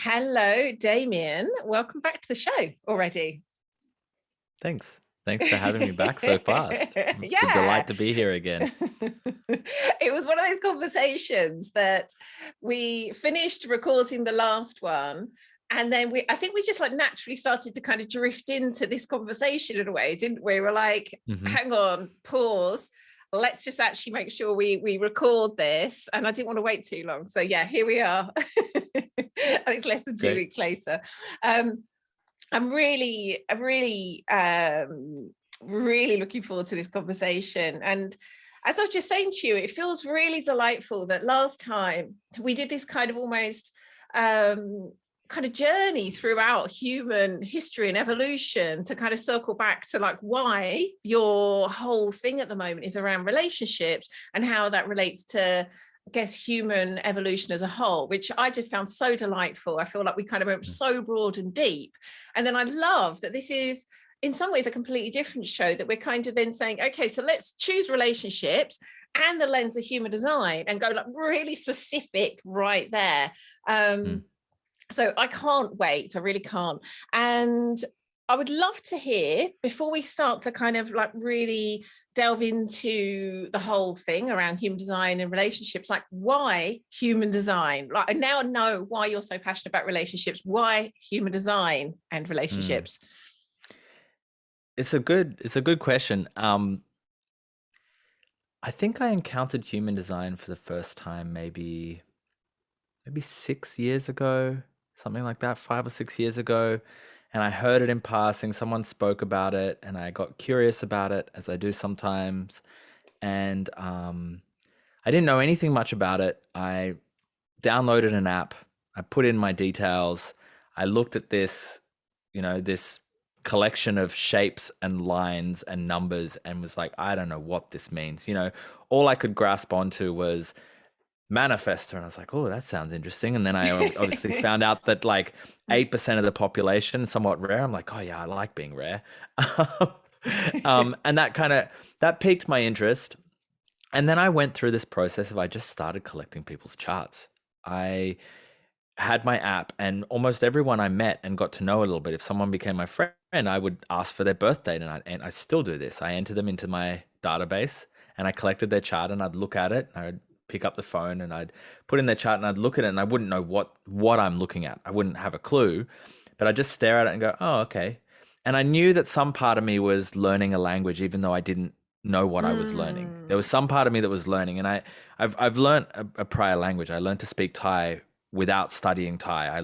Hello, Damien. Welcome back to the show already. Thanks. Thanks for having me back so fast. It's a Yeah. delight to be here again. It was one of those conversations that we finished recording the last one. And then I think we just like naturally started to kind of drift into this conversation in a way, didn't we? We're like, Mhm. hang on, pause. Let's just actually make sure we record this. And I didn't want to wait too long. So yeah, here we are. And it's less than two Great. weeks later. I'm really looking forward to this conversation. And as I was just saying to you, it feels really delightful that last time we did this kind of almost kind of journey throughout human history and evolution to kind of circle back to like why your whole thing at the moment is around relationships and how that relates to, I guess, human evolution as a whole, which I just found so delightful. I feel like we kind of went so broad and deep. And then I love that this is in some ways a completely different show, that we're kind of then saying, okay, so let's choose relationships and the lens of human design and go like really specific right there. Mm. So I can't wait. I really can't. And I would love to hear, before we start to kind of like really delve into the whole thing around human design and relationships, like why human design? Like I now know why you're so passionate about relationships. Why human design and Mm. relationships? It's a good question. I think I encountered human design for the first time maybe 6 years ago, something like that, 5 or 6 years ago. And I heard it in passing. Someone spoke about it, and I got curious about it, as I do sometimes. And I didn't know anything much about it. I downloaded an app. I put in my details. I looked at this collection of shapes and lines and numbers and was like, I don't know what this means. All I could grasp onto was manifestor. And I was like, oh, that sounds interesting. And then I obviously found out that like 8% of the population, somewhat rare. I'm like, oh yeah, I like being rare. And that piqued my interest. And then I went through this process of I just started collecting people's charts. I had my app, and almost everyone I met and got to know a little bit, if someone became my friend, I would ask for their birth date, and I still do this. I enter them into my database, and I collected their chart, and I'd look at it, and I'd pick up the phone, and I'd put in their chart, and I'd look at it, and I wouldn't know what I'm looking at. I wouldn't have a clue, but I'd just stare at it and go, oh, okay. And I knew that some part of me was learning a language, even though I didn't know what I was learning. There was some part of me that was learning, and I've learned a prior language. I learned to speak Thai without studying Thai. I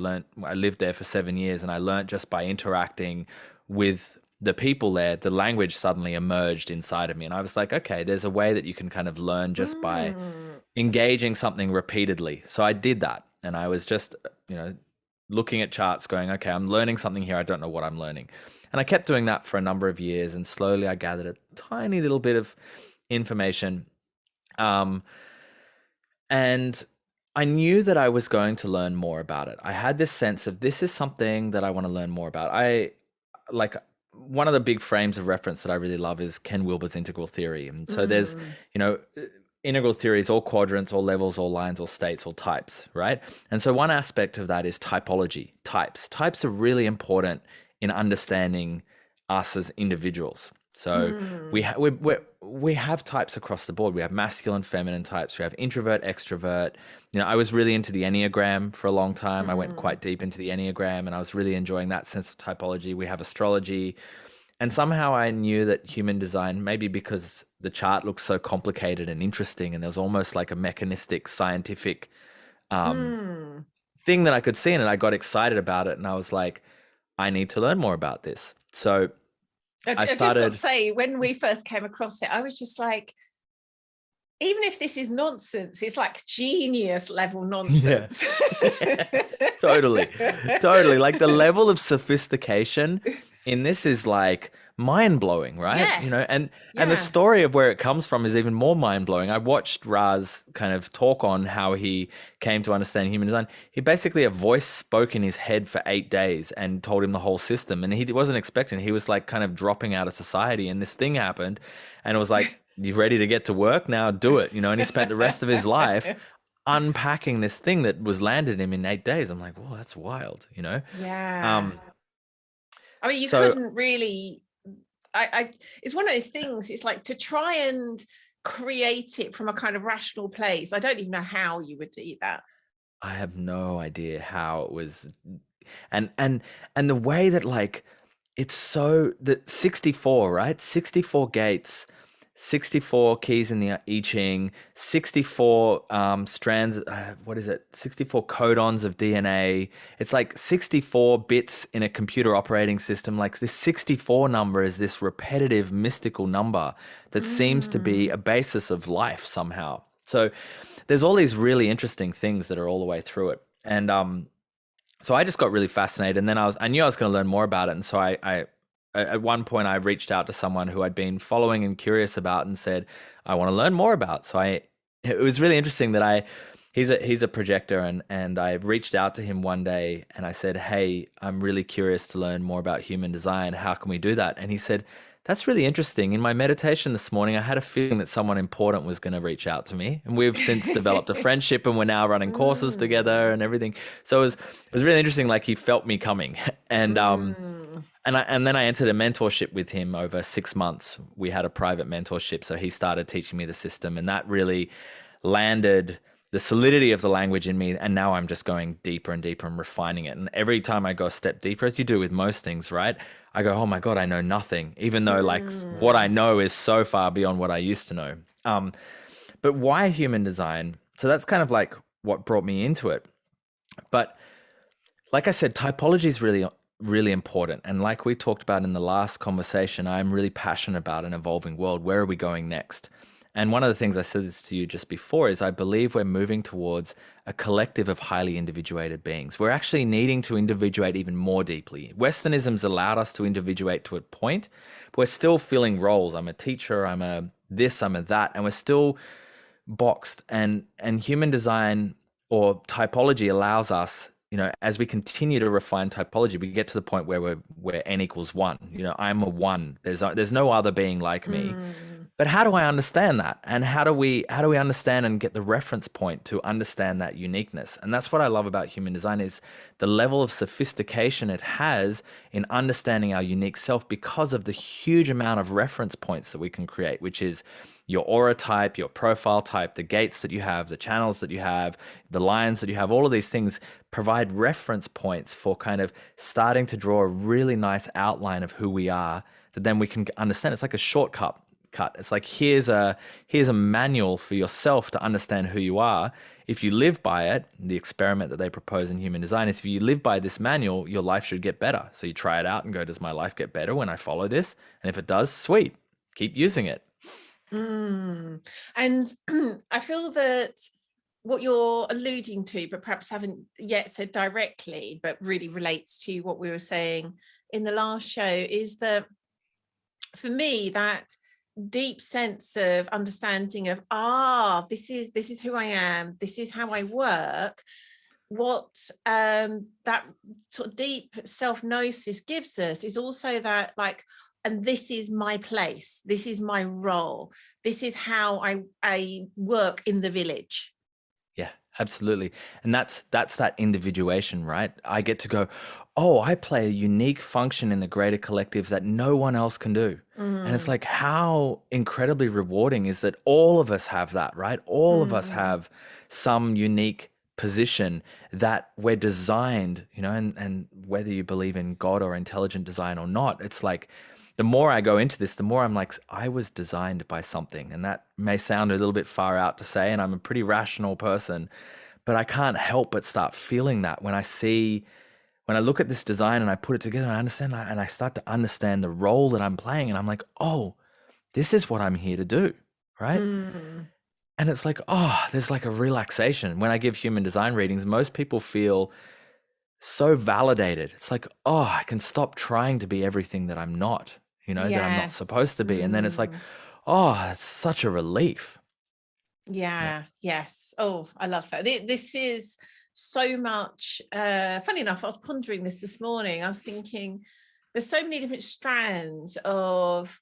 lived there for 7 years, and I learned just by interacting with the people there. The language suddenly emerged inside of me, and I was like, okay, there's a way that you can kind of learn just by Mm. engaging something repeatedly. So I did that, and I was just, looking at charts going, okay, I'm learning something here. I don't know what I'm learning. And I kept doing that for a number of years, and slowly I gathered a tiny little bit of information. And I knew that I was going to learn more about it. I had this sense of this is something that I want to learn more about. I like one of the big frames of reference that I really love is Ken Wilber's integral theory. And so there's, Mm. integral theories, all quadrants, all levels, all lines, all states, all types, right? And so one aspect of that is typology, types. Types are really important in understanding us as individuals. So we Mm. ha- we have types across the board. We have masculine, feminine types. We have introvert, extrovert. I was really into the Enneagram for a long time. I went Mm. quite deep into the Enneagram, and I was really enjoying that sense of typology. We have astrology. And somehow I knew that human design, maybe because the chart looks so complicated and interesting, and there was almost like a mechanistic, scientific um, Mm. thing that I could see in it, I got excited about it, and I was like, I need to learn more about this. So I I've just got to started. say, when we first came across it, I was just like, even if this is nonsense, it's like genius level Yeah. nonsense. Totally. Totally. Like the level of sophistication in this is like mind-blowing, right? Yes. And the Yeah. story of where it comes from is even more mind-blowing. I watched Raz kind of talk on how he came to understand human design. He basically, a voice spoke in his head for 8 days and told him the whole system, and he wasn't expecting. He was like kind of dropping out of society, and this thing happened, and it was like, you ready to get to work now? Do it. And he spent the rest of his life unpacking this thing that was landed him in 8 days. I'm like, whoa, that's wild, you know? Yeah. I mean, you So couldn't really, it's one of those things, it's like to try and create it from a kind of rational place. I don't even know how you would do that. I have no idea how it was. And the way that, like, it's so that 64, right? 64 gates, 64 keys in the I Ching, 64 strands, what is it? 64 codons of DNA. It's like 64 bits in a computer operating system. Like, this 64 number is this repetitive mystical number that seems to be a basis of life somehow. So there's all these really interesting things that are all the way through it. And so I just got really fascinated, and then I knew I was going to learn more about it. And so I at one point I reached out to someone who I'd been following and curious about, and said, I want to learn more about. So it was really interesting that he's a projector, and I reached out to him one day and I said, hey, I'm really curious to learn more about human design. How can we do that? And he said, that's really interesting. In my meditation this morning, I had a feeling that someone important was going to reach out to me. And we've since developed a friendship, and we're now running courses together and everything. So it was really interesting. Like, he felt me coming. And and then I entered a mentorship with him over 6 months. We had a private mentorship. So he started teaching me the system, and that really landed the solidity of the language in me. And now I'm just going deeper and deeper and refining it. And every time I go a step deeper, as you do with most things, right? I go, oh my God, I know nothing, even though like what I know is so far beyond what I used to know. But why human design? So that's kind of like what brought me into it. But like I said, typology is really, really important. And like we talked about in the last conversation, I'm really passionate about an evolving world. Where are we going next? And one of the things I said this to you just before is I believe we're moving towards a collective of highly individuated beings. We're actually needing to individuate even more deeply. Westernism's allowed us to individuate to a point, but we're still filling roles. I'm a teacher, I'm a this, I'm a that, and we're still boxed. And human design or typology allows us, as we continue to refine typology, we get to the point where we're n equals 1. I'm a 1. There's no other being like me. But how do I understand that? And how do we understand and get the reference point to understand that uniqueness? And that's what I love about human design, is the level of sophistication it has in understanding our unique self, because of the huge amount of reference points that we can create, which is your aura type, your profile type, the gates that you have, the channels that you have, the lines that you have. All of these things provide reference points for kind of starting to draw a really nice outline of who we are, that then we can understand. It's like a shortcut. It's like, here's a manual for yourself to understand who you are. If you live by it, the experiment that they propose in human design is, if you live by this manual, your life should get better. So you try it out and go, does my life get better when I follow this? And if it does, sweet, keep using it. And I feel that what you're alluding to, but perhaps haven't yet said directly, but really relates to what we were saying in the last show, is that for me, that deep sense of understanding of, this is who I am, this is how I work. What that sort of deep self-gnosis gives us is also that, like, and this is my place, this is my role, this is how I work in the village. Yeah, absolutely. And that's that individuation, right? I get to go, oh, I play a unique function in the greater collective that no one else can do. And it's like, how incredibly rewarding is that all of us have that, right? All of us have some unique position that we're designed, and whether you believe in God or intelligent design or not, it's like, the more I go into this, the more I'm like, I was designed by something. And that may sound a little bit far out to say, and I'm a pretty rational person, but I can't help but start feeling that when I look at this design and I put it together and I understand, and I start to understand the role that I'm playing, and I'm like, oh, this is what I'm here to do, right? And it's like, oh, there's like a relaxation. When I give human design readings, most people feel so validated. It's like, oh, I can stop trying to be everything that I'm not, that I'm not supposed to be. And then it's like, oh, it's such a relief. Yeah. Yes. Oh, I love that. This is so much, funny enough, I was pondering this morning. I was thinking, there's so many different strands of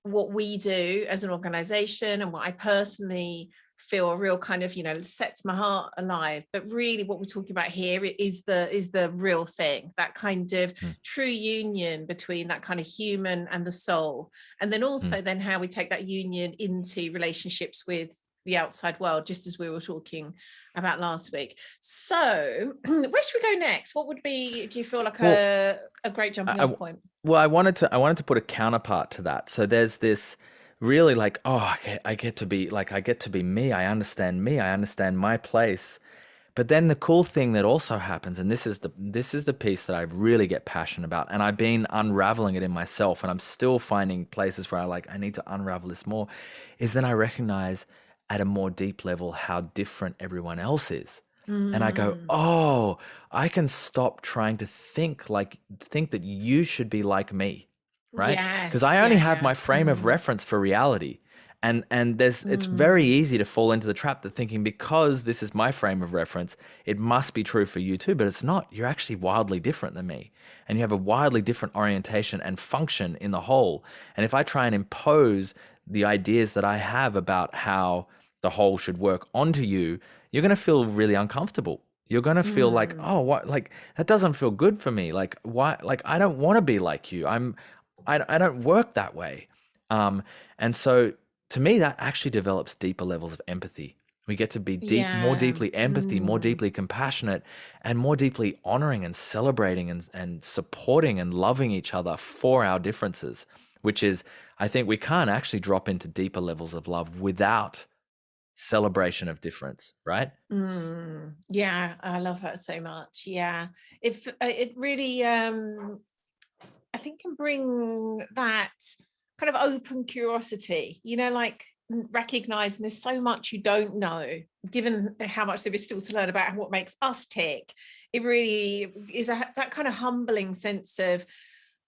what we do as an organization, and what I personally feel a real kind of, sets my heart alive. But really what we're talking about here is the real thing, that kind of true union between that kind of human and the soul. And then also then how we take that union into relationships with the outside world, just as we were talking about last week. So where should we go next? What would be, do you feel like a great jumping off point? Well, I wanted to put a counterpart to that. So there's this really like, oh, I get to be me. I understand my place. But then the cool thing that also happens, and this is the piece that I really get passionate about, and I've been unraveling it in myself, and I'm still finding places where I need to unravel this more, is then I recognize at a more deep level how different everyone else is. And I go, oh, I can stop trying to think that you should be like me, right? Because I only have my frame of reference for reality. And it's very easy to fall into the trap that thinking because this is my frame of reference, it must be true for you too, but it's not. You're actually wildly different than me. And you have a wildly different orientation and function in the whole. And if I try and impose the ideas that I have about how the whole should work onto you, you're going to feel really uncomfortable. You're going to feel like, oh, what, like that doesn't feel good for me. Like, why? Like, I don't want to be like you. I don't work that way. And so to me, that actually develops deeper levels of empathy. We get to be more deeply empathy, more deeply compassionate, and more deeply honoring and celebrating and supporting and loving each other for our differences, which is, I think we can't actually drop into deeper levels of love without celebration of difference, right? Yeah, I love that so much. Yeah, if it really I think can bring that kind of open curiosity, like recognizing there's so much you don't know, given how much there is still to learn about what makes us tick. It really is that kind of humbling sense of,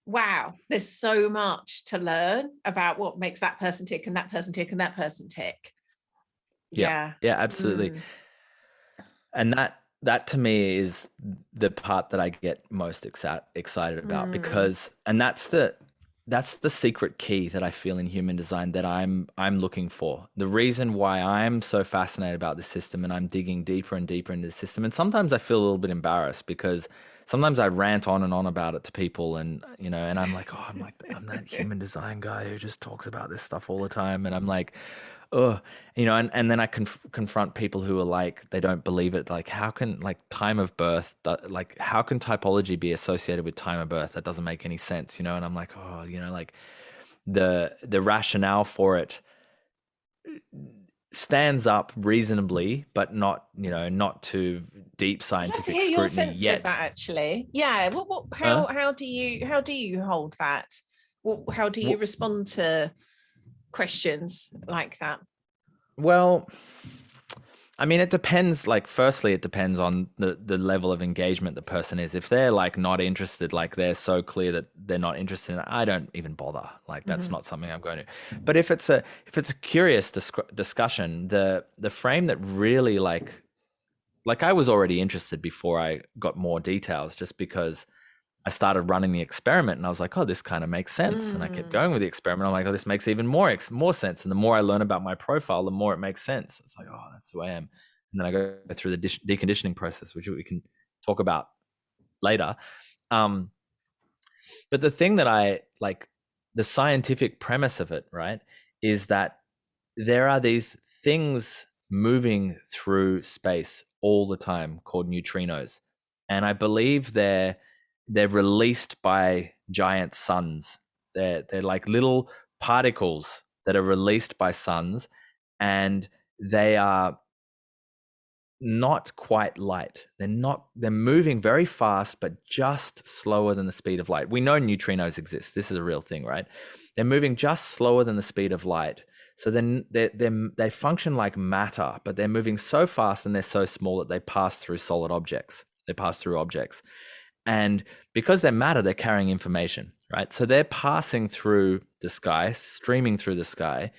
wow, there's so much to learn about what makes that person tick and that person tick and that person tick. Yeah, absolutely. And that to me is the part that I get most excited about, because, and that's the secret key that I feel in human design that I'm looking for. The reason why I'm so fascinated about the system and I'm digging deeper and deeper into the system. And sometimes I feel a little bit embarrassed because sometimes I rant on and on about it to people, and and I'm like, I'm that human design guy who just talks about this stuff all the time, and I'm like, oh, and then I confront people who are like, they don't believe it. Like, how can time of birth, like how can typology be associated with time of birth? That doesn't make any sense, And I'm like, oh, like the rationale for it stands up reasonably, but not, not to deep scientific scrutiny yet. Your sense of that, actually. Yeah. How do you hold that? How do you respond to questions like that? Well, I mean, it depends. Like, firstly, it depends on the level of engagement the person is. If they're not interested, they're so clear that they're not interested in it, I don't even bother. That's not something I'm going to. But if it's a curious discussion, the frame that really I was already interested before I got more details, just because I started running the experiment and I was like, oh, this kind of makes sense. And I kept going with the experiment. I'm like, oh, this makes even more sense. And the more I learn about my profile, the more it makes sense. It's like, oh, that's who I am. And then I go through the deconditioning process, which we can talk about later. But the thing that I like, the scientific premise of it, right, is that there are these things moving through space all the time called neutrinos. And I believe they're released by giant suns. They're like little particles that are released by suns, and they are not quite light. They're moving very fast, but just slower than the speed of light. We know neutrinos exist. This is a real thing, right? They're moving just slower than the speed of light. So then they function like matter, but they're moving so fast and they're so small that they pass through solid objects. They pass through objects. And because they're matter, they're carrying information, right? So they're passing through the sky, streaming through the sky.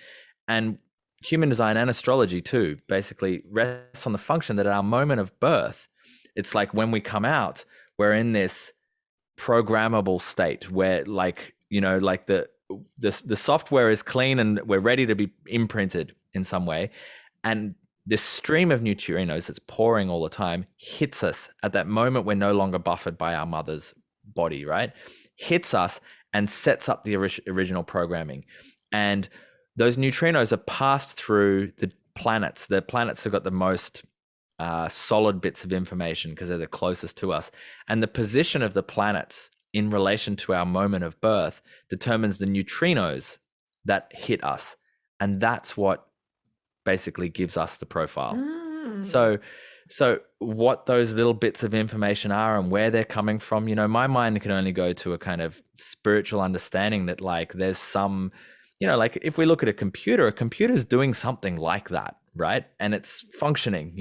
And human design and astrology too basically rests on the function that at our moment of birth, it's like when we come out, we're in this programmable state where the software is clean and we're ready to be imprinted in some way. And this stream of neutrinos that's pouring all the time hits us at that moment. We're no longer buffered by our mother's body, right? Hits us and sets up the original programming. And those neutrinos are passed through the planets. The planets have got the most solid bits of information because they're the closest to us. And the position of the planets in relation to our moment of birth determines the neutrinos that hit us. And that's what basically gives us the profile. So what those little bits of information are and where they're coming from, my mind can only go to a kind of spiritual understanding that like there's some, like if we look at a computer's doing something like that, right? And it's functioning,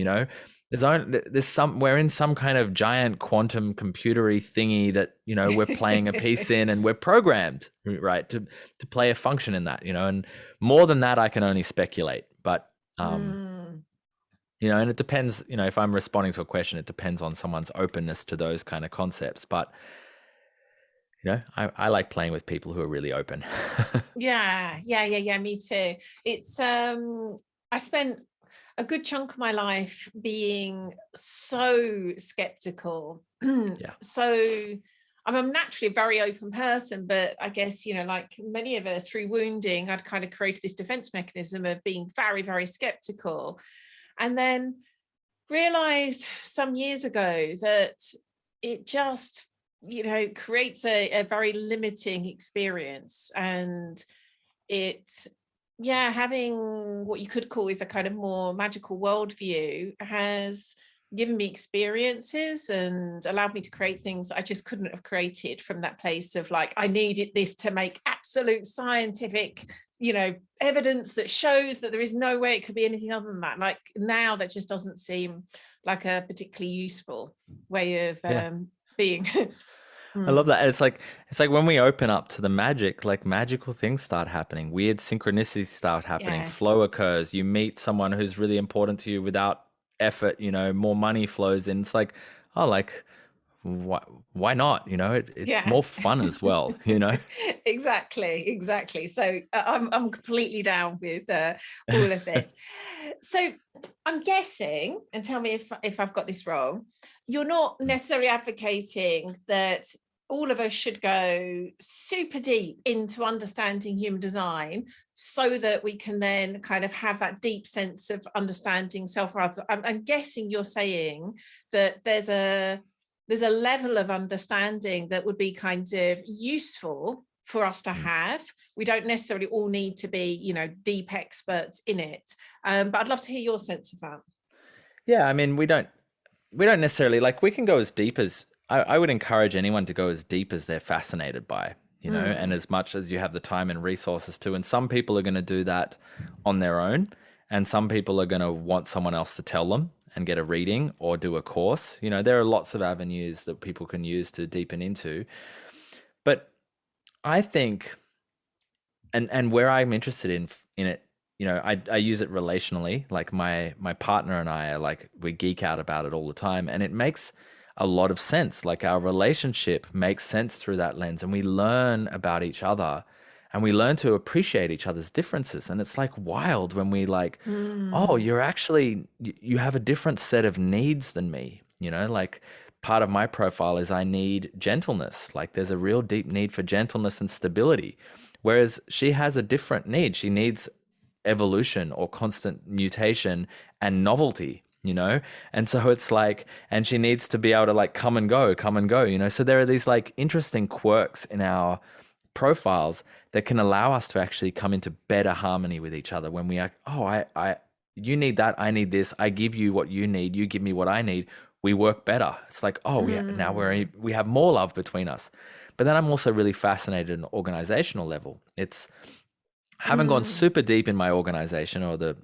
we're in some kind of giant quantum computery thingy that, we're playing a piece in, and we're programmed, right, to play a function in that, and more than that, I can only speculate. But, and it depends, if I'm responding to a question, it depends on someone's openness to those kind of concepts. But, I like playing with people who are really open. Yeah, me too. It's, I spent a good chunk of my life being so skeptical. Yeah. So I'm naturally a very open person, but I guess, like many of us through wounding, I'd kind of created this defense mechanism of being very, very skeptical. And then realized some years ago that it just, creates a very limiting experience. And having what you could call is a kind of more magical worldview has given me experiences and allowed me to create things I just couldn't have created from that place of like, I needed this to make absolute scientific, evidence that shows that there is no way it could be anything other than that. Like now that just doesn't seem like a particularly useful way of being. I love that. It's like when we open up to the magic, like magical things start happening, weird synchronicities start happening, flow occurs, you meet someone who's really important to you without effort, more money flows in. It's like, oh, like why not? It's more fun as well, Exactly. So I'm completely down with all of this. So I'm guessing, and tell me if I've got this wrong, you're not necessarily advocating that all of us should go super deep into understanding human design so that we can then kind of have that deep sense of understanding self-worth. I'm guessing you're saying that there's a level of understanding that would be kind of useful for us to have. We don't necessarily all need to be, deep experts in it. But I'd love to hear your sense of that. Yeah, I mean, we don't necessarily, like, we can go as deep as, I would encourage anyone to go as deep as they're fascinated by, and as much as you have the time and resources to. And some people are going to do that on their own, and some people are going to want someone else to tell them and get a reading or do a course. There are lots of avenues that people can use to deepen into. But I think, and where I'm interested in it, I use it relationally. Like my partner and I are like, we geek out about it all the time, and it makes a lot of sense. Like our relationship makes sense through that lens, and we learn about each other, and we learn to appreciate each other's differences. And it's like wild when we like, oh, you're actually, you have a different set of needs than me. Like part of my profile is I need gentleness. Like there's a real deep need for gentleness and stability. Whereas she has a different need. She needs evolution or constant mutation and novelty, and so it's like, and she needs to be able to like come and go, so there are these like interesting quirks in our profiles that can allow us to actually come into better harmony with each other when we are, oh, I you need that, I need this, I give you what you need, you give me what I need, we work better. It's like, oh, now we have more love between us. But then I'm also really fascinated at an organizational level. It's haven't gone super deep in my organization, or the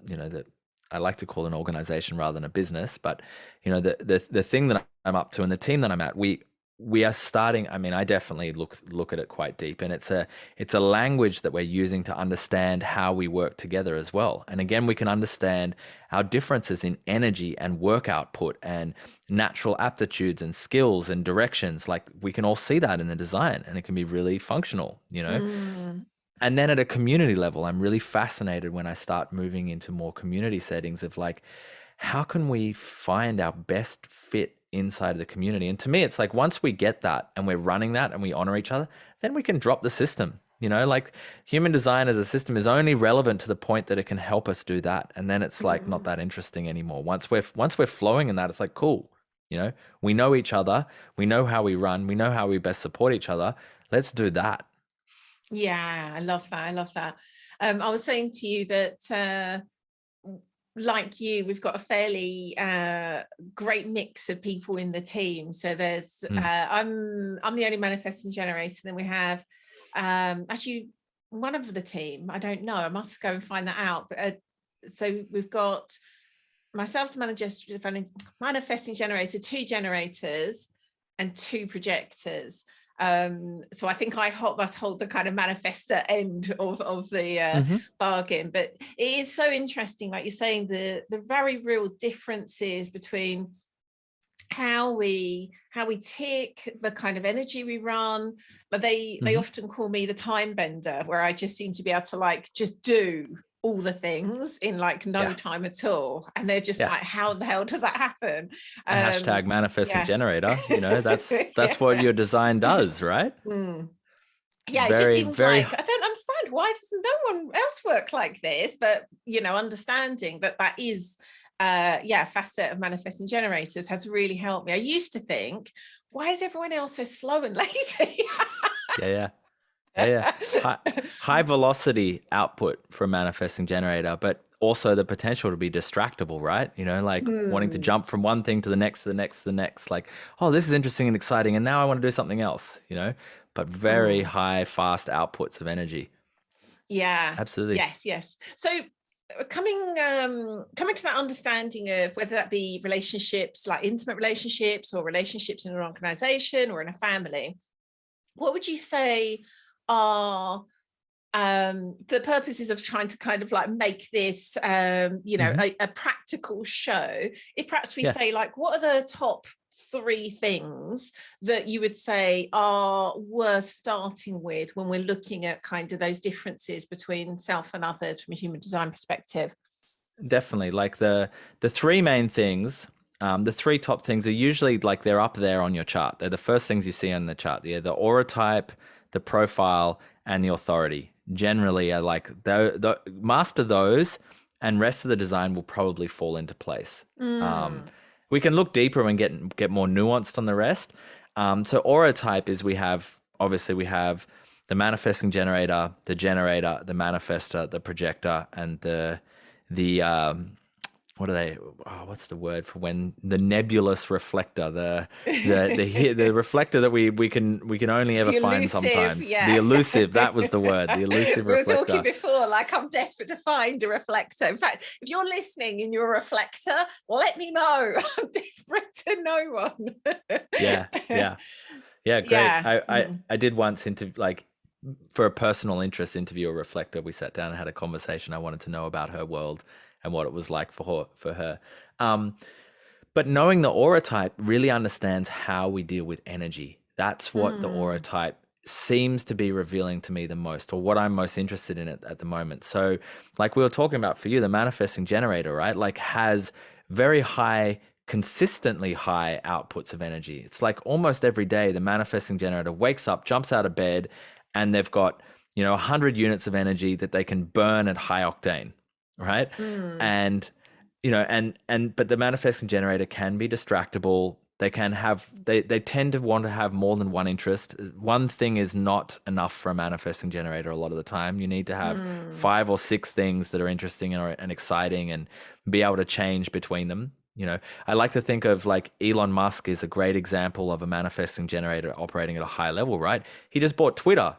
I like to call an organization rather than a business, but the thing that I'm up to and the team that I'm at, we are starting. I mean, I definitely look at it quite deep, and it's a language that we're using to understand how we work together as well. And again, we can understand our differences in energy and work output and natural aptitudes and skills and directions. Like we can all see that in the design, and it can be really functional, And then at a community level, I'm really fascinated when I start moving into more community settings of like, how can we find our best fit inside of the community? And to me, it's like once we get that and we're running that and we honor each other, then we can drop the system. Like human design as a system is only relevant to the point that it can help us do that. And then it's like not that interesting anymore. Once we're flowing in that, it's like, cool. We know each other, we know how we run, we know how we best support each other. Let's do that. Yeah, I love that. I was saying to you that like you, we've got a fairly great mix of people in the team. So there's I'm the only manifesting generator. Then we have actually one of the team, I don't know, I must go and find that out. But so we've got myself as manifesting generator, 2 generators and 2 projectors. So I think I must hold the kind of manifestor end of the bargain. But it is so interesting, like you're saying, the very real differences between how we tick, the kind of energy we run. But they often call me the time bender, where I just seem to be able to like just do all the things in like no time at all, and they're just like, how the hell does that happen? Hashtag manifesting generator, that's what your design does, right? Yeah, it just seems like I don't understand, why doesn't no one else work like this? But understanding that is a facet of manifesting generators has really helped me. I used to think, why is everyone else so slow and lazy? High velocity output for a manifesting generator, but also the potential to be distractible, right? Like wanting to jump from one thing to the next, to the next, to the next, like, oh, this is interesting and exciting, and now I want to do something else, but very high, fast outputs of energy. Yeah, absolutely. Yes. So coming to that understanding of whether that be relationships, like intimate relationships, or relationships in an organization or in a family, what would you say are the purposes of trying to kind of like make this a practical show? If perhaps we say, like, what are the top 3 things that you would say are worth starting with when we're looking at kind of those differences between self and others from a human design perspective? Definitely. Like the 3 main things, the 3 top things are usually like they're up there on your chart. They're the first things you see on the chart. The aura type, the profile, and the authority. Generally, are like the master those, and rest of the design will probably fall into place. We can look deeper and get more nuanced on the rest. So aura type is we have the manifesting generator, the manifestor, the projector, and the what are they? Oh, what's the word for when the nebulous reflector, the reflector that we can only ever find sometimes. The elusive, that was the word. The elusive reflector. We were talking before, like, I'm desperate to find a reflector. In fact, if you're listening and you're a reflector, let me know. I'm desperate to know one. Great. I did once for a personal interest interview a reflector. We sat down and had a conversation. I wanted to know about her world and what it was like for her. But knowing the aura type really understands how we deal with energy. That's what the aura type seems to be revealing to me the most, or what I'm most interested in at the moment. So like we were talking about for you, the manifesting generator, right? Like has very high, consistently high outputs of energy. It's like almost every day the manifesting generator wakes up, jumps out of bed, and they've got 100 units of energy that they can burn at high octane. Right. And, but the manifesting generator can be distractible. They can have, they tend to want to have more than one interest. One thing is not enough for a manifesting generator a lot of the time. You need to have 5 or 6 things that are interesting and exciting and be able to change between them. I like to think of like Elon Musk is a great example of a manifesting generator operating at a high level, right? He just bought Twitter,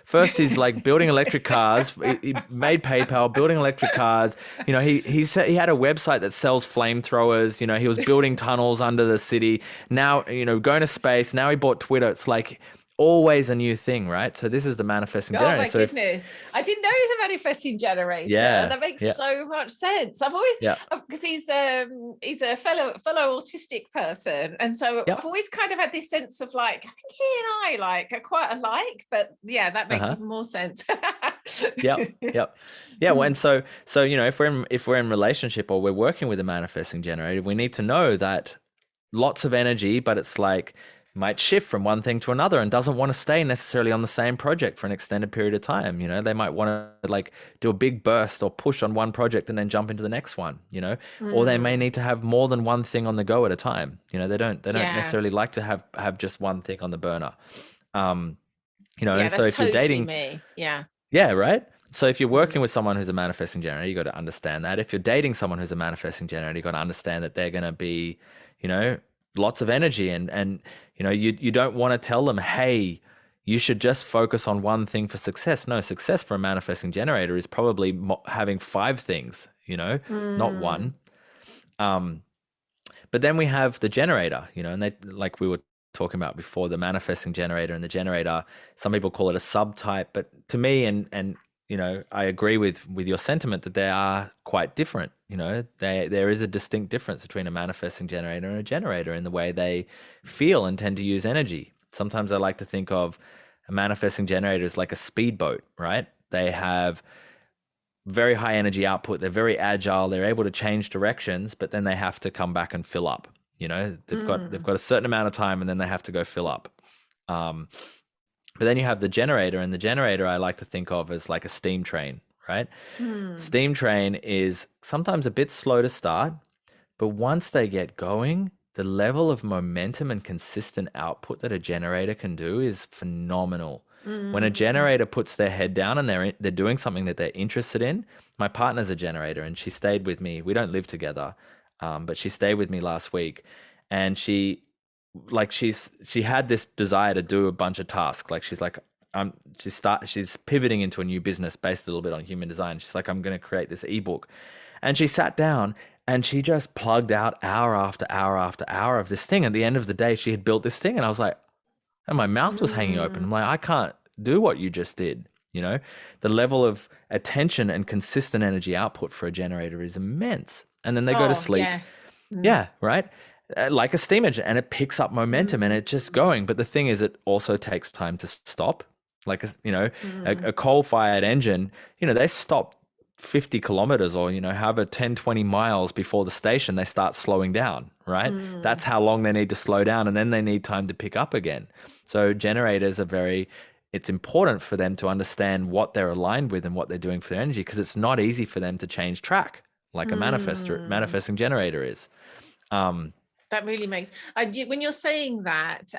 First he's like building electric cars. He made PayPal, building electric cars. He said he had a website that sells flamethrowers. He was building tunnels under the city. Now, going to space. Now he bought Twitter. It's like always a new thing, right? So this is the manifesting generator. Oh my goodness. I didn't know he was a manifesting generator. Yeah. That makes so much sense. I've always, because he's a fellow autistic person. And so I've always kind of had this sense of like, I think he and I are quite alike, but that makes even more sense. Yep. Yep. Yeah. Well, and so if we're in relationship or we're working with a manifesting generator, we need to know that lots of energy, but it's like might shift from one thing to another and doesn't want to stay necessarily on the same project for an extended period of time. They might want to like do a big burst or push on one project and then jump into the next one, or they may need to have more than one thing on the go at a time. They don't Yeah. necessarily like to have just one thing on the burner. Yeah, And so that's if you're totally dating, me. Yeah. yeah, right. So if you're working Mm. with someone who's a manifesting generator, you got to understand that. If you're dating someone who's a manifesting generator, you got to understand that they're going to be, lots of energy, and you don't want to tell them, hey, you should just focus on one thing for success. No, success for a manifesting generator is probably having 5 things, not one. But then we have the generator, and they, like we were talking about before, the manifesting generator and the generator. Some people call it a subtype, but to me, and I agree with your sentiment that they are quite different. There is a distinct difference between a manifesting generator and a generator in the way they feel and tend to use energy. Sometimes I like to think of a manifesting generator as like a speedboat, right? They have very high energy output. They're very agile. They're able to change directions, but then they have to come back and fill up. They've got a certain amount of time, and then they have to go fill up. But then you have the generator, and the generator I like to think of as like a steam train, right? Steam train is sometimes a bit slow to start, but once they get going, the level of momentum and consistent output that a generator can do is phenomenal. When a generator puts their head down and they're doing something that they're interested in, my partner's a generator and she stayed with me. We don't live together, but she stayed with me last week, and she had this desire to do a bunch of tasks. Like she's like, she's pivoting into a new business based a little bit on human design. She's like, I'm going to create this ebook, and she sat down and she just plugged out hour after hour after hour of this thing. At the end of the day, she had built this thing, and I was like, and my mouth was hanging open. I'm like, I can't do what you just did. The level of attention and consistent energy output for a generator is immense. And then they go to Oh, sleep. yes. Yeah, right. Like a steam engine, and it picks up momentum and it's just going. But the thing is, it also takes time to stop. Like, a coal-fired engine, they stop 50 kilometers or, however, 10, 20 miles before the station, they start slowing down, right? That's how long they need to slow down, and then they need time to pick up again. So generators it's important for them to understand what they're aligned with and what they're doing for their energy, because it's not easy for them to change track like a manifesting generator is. That really makes, when you're saying that,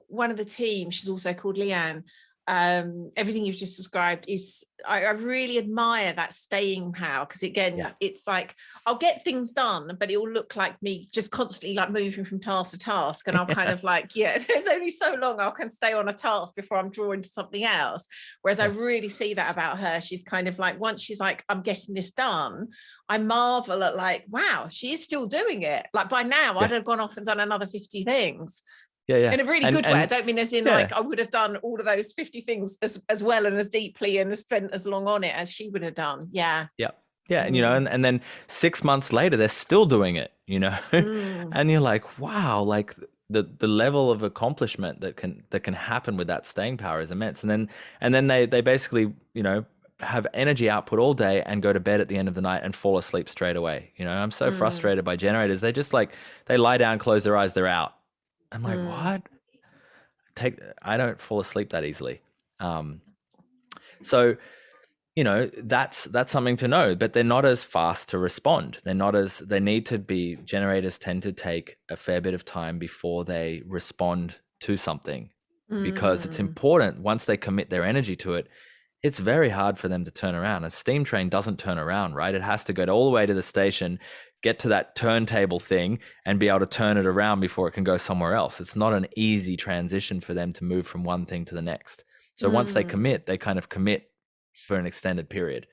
one of the team, she's also called Lian, everything you've just described is, I really admire that staying power, because again, it's like I'll get things done, but it will look like me just constantly like moving from task to task, and I'll kind of like, there's only so long I can stay on a task before I'm drawn to something else. Whereas I really see that about her. She's kind of like, once she's like, I'm getting this done, I marvel at like, wow, she is still doing it. Like by now I'd have gone off and done another 50 things. Yeah. In a really good way. I don't mean as in like I would have done all of those 50 things as well and as deeply and spent as long on it as she would have done. Yeah. Yeah. And and then 6 months later, they're still doing it, and you're like, wow, like the level of accomplishment that can happen with that staying power is immense. And then they basically, have energy output all day and go to bed at the end of the night and fall asleep straight away. I'm so frustrated by generators. They just like, they lie down, close their eyes, they're out. I'm like, what? I don't fall asleep that easily. So, that's something to know, but they're not as fast to respond. Generators tend to take a fair bit of time before they respond to something, because it's important. Once they commit their energy to it, it's very hard for them to turn around. A steam train doesn't turn around, right? It has to go all the way to the station, get to that turntable thing, and be able to turn it around before it can go somewhere else. It's not an easy transition for them to move from one thing to the next. So once they commit, they kind of commit for an extended period.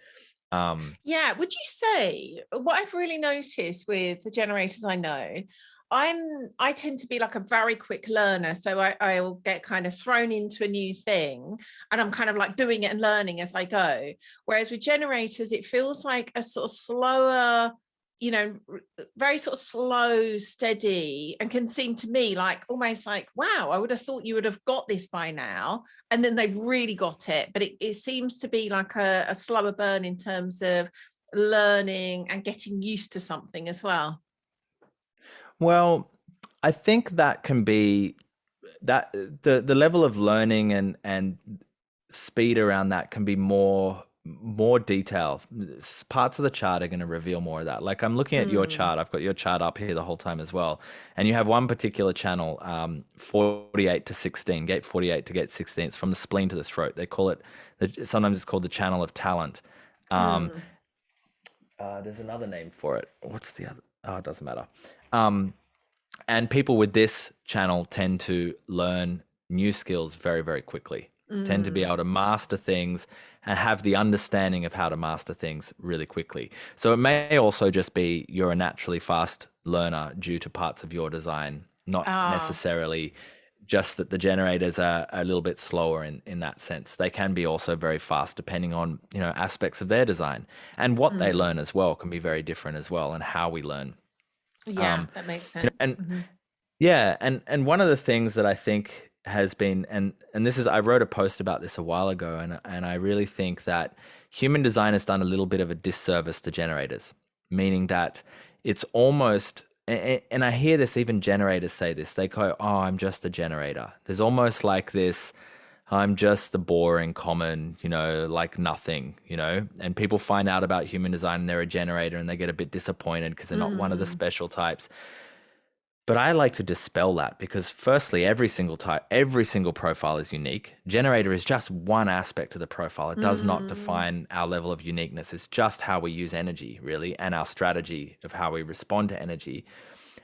Yeah. Would you say what I've really noticed with the generators I know, I tend to be like a very quick learner. So I'll get kind of thrown into a new thing and I'm kind of like doing it and learning as I go. Whereas with generators, it feels like a sort of slower, very sort of slow, steady, and can seem to me like almost like, wow, I would have thought you would have got this by now. And then they've really got it. But it seems to be like a slower burn in terms of learning and getting used to something as well. Well, I think that can be that the level of learning and speed around that can be more detail. Parts of the chart are going to reveal more of that. Like I'm looking at your chart. I've got your chart up here the whole time as well. And you have one particular channel, 48 to 16, gate 48 to gate 16. It's from the spleen to the throat. They call it, sometimes it's called the channel of talent. There's another name for it. What's the other? Oh, it doesn't matter. And people with this channel tend to learn new skills very, very quickly, tend to be able to master things and have the understanding of how to master things really quickly. So it may also just be you're a naturally fast learner due to parts of your design, not necessarily just that the generators are a little bit slower in that sense. They can be also very fast depending on, aspects of their design, and what they learn as well can be very different as well, and how we learn. Yeah, that makes sense. And yeah, and one of the things that I think has been, and this is, I wrote a post about this a while ago, and I really think that human design has done a little bit of a disservice to generators, meaning that it's almost, and I hear this, even generators say this, they go, oh, I'm just a generator. There's almost like this, I'm just a boring, common, like nothing, and people find out about human design and they're a generator and they get a bit disappointed because they're not one of the special types. But I like to dispel that, because firstly, every single profile is unique. Generator is just one aspect of the profile. It does not define our level of uniqueness. It's just how we use energy, really, and our strategy of how we respond to energy.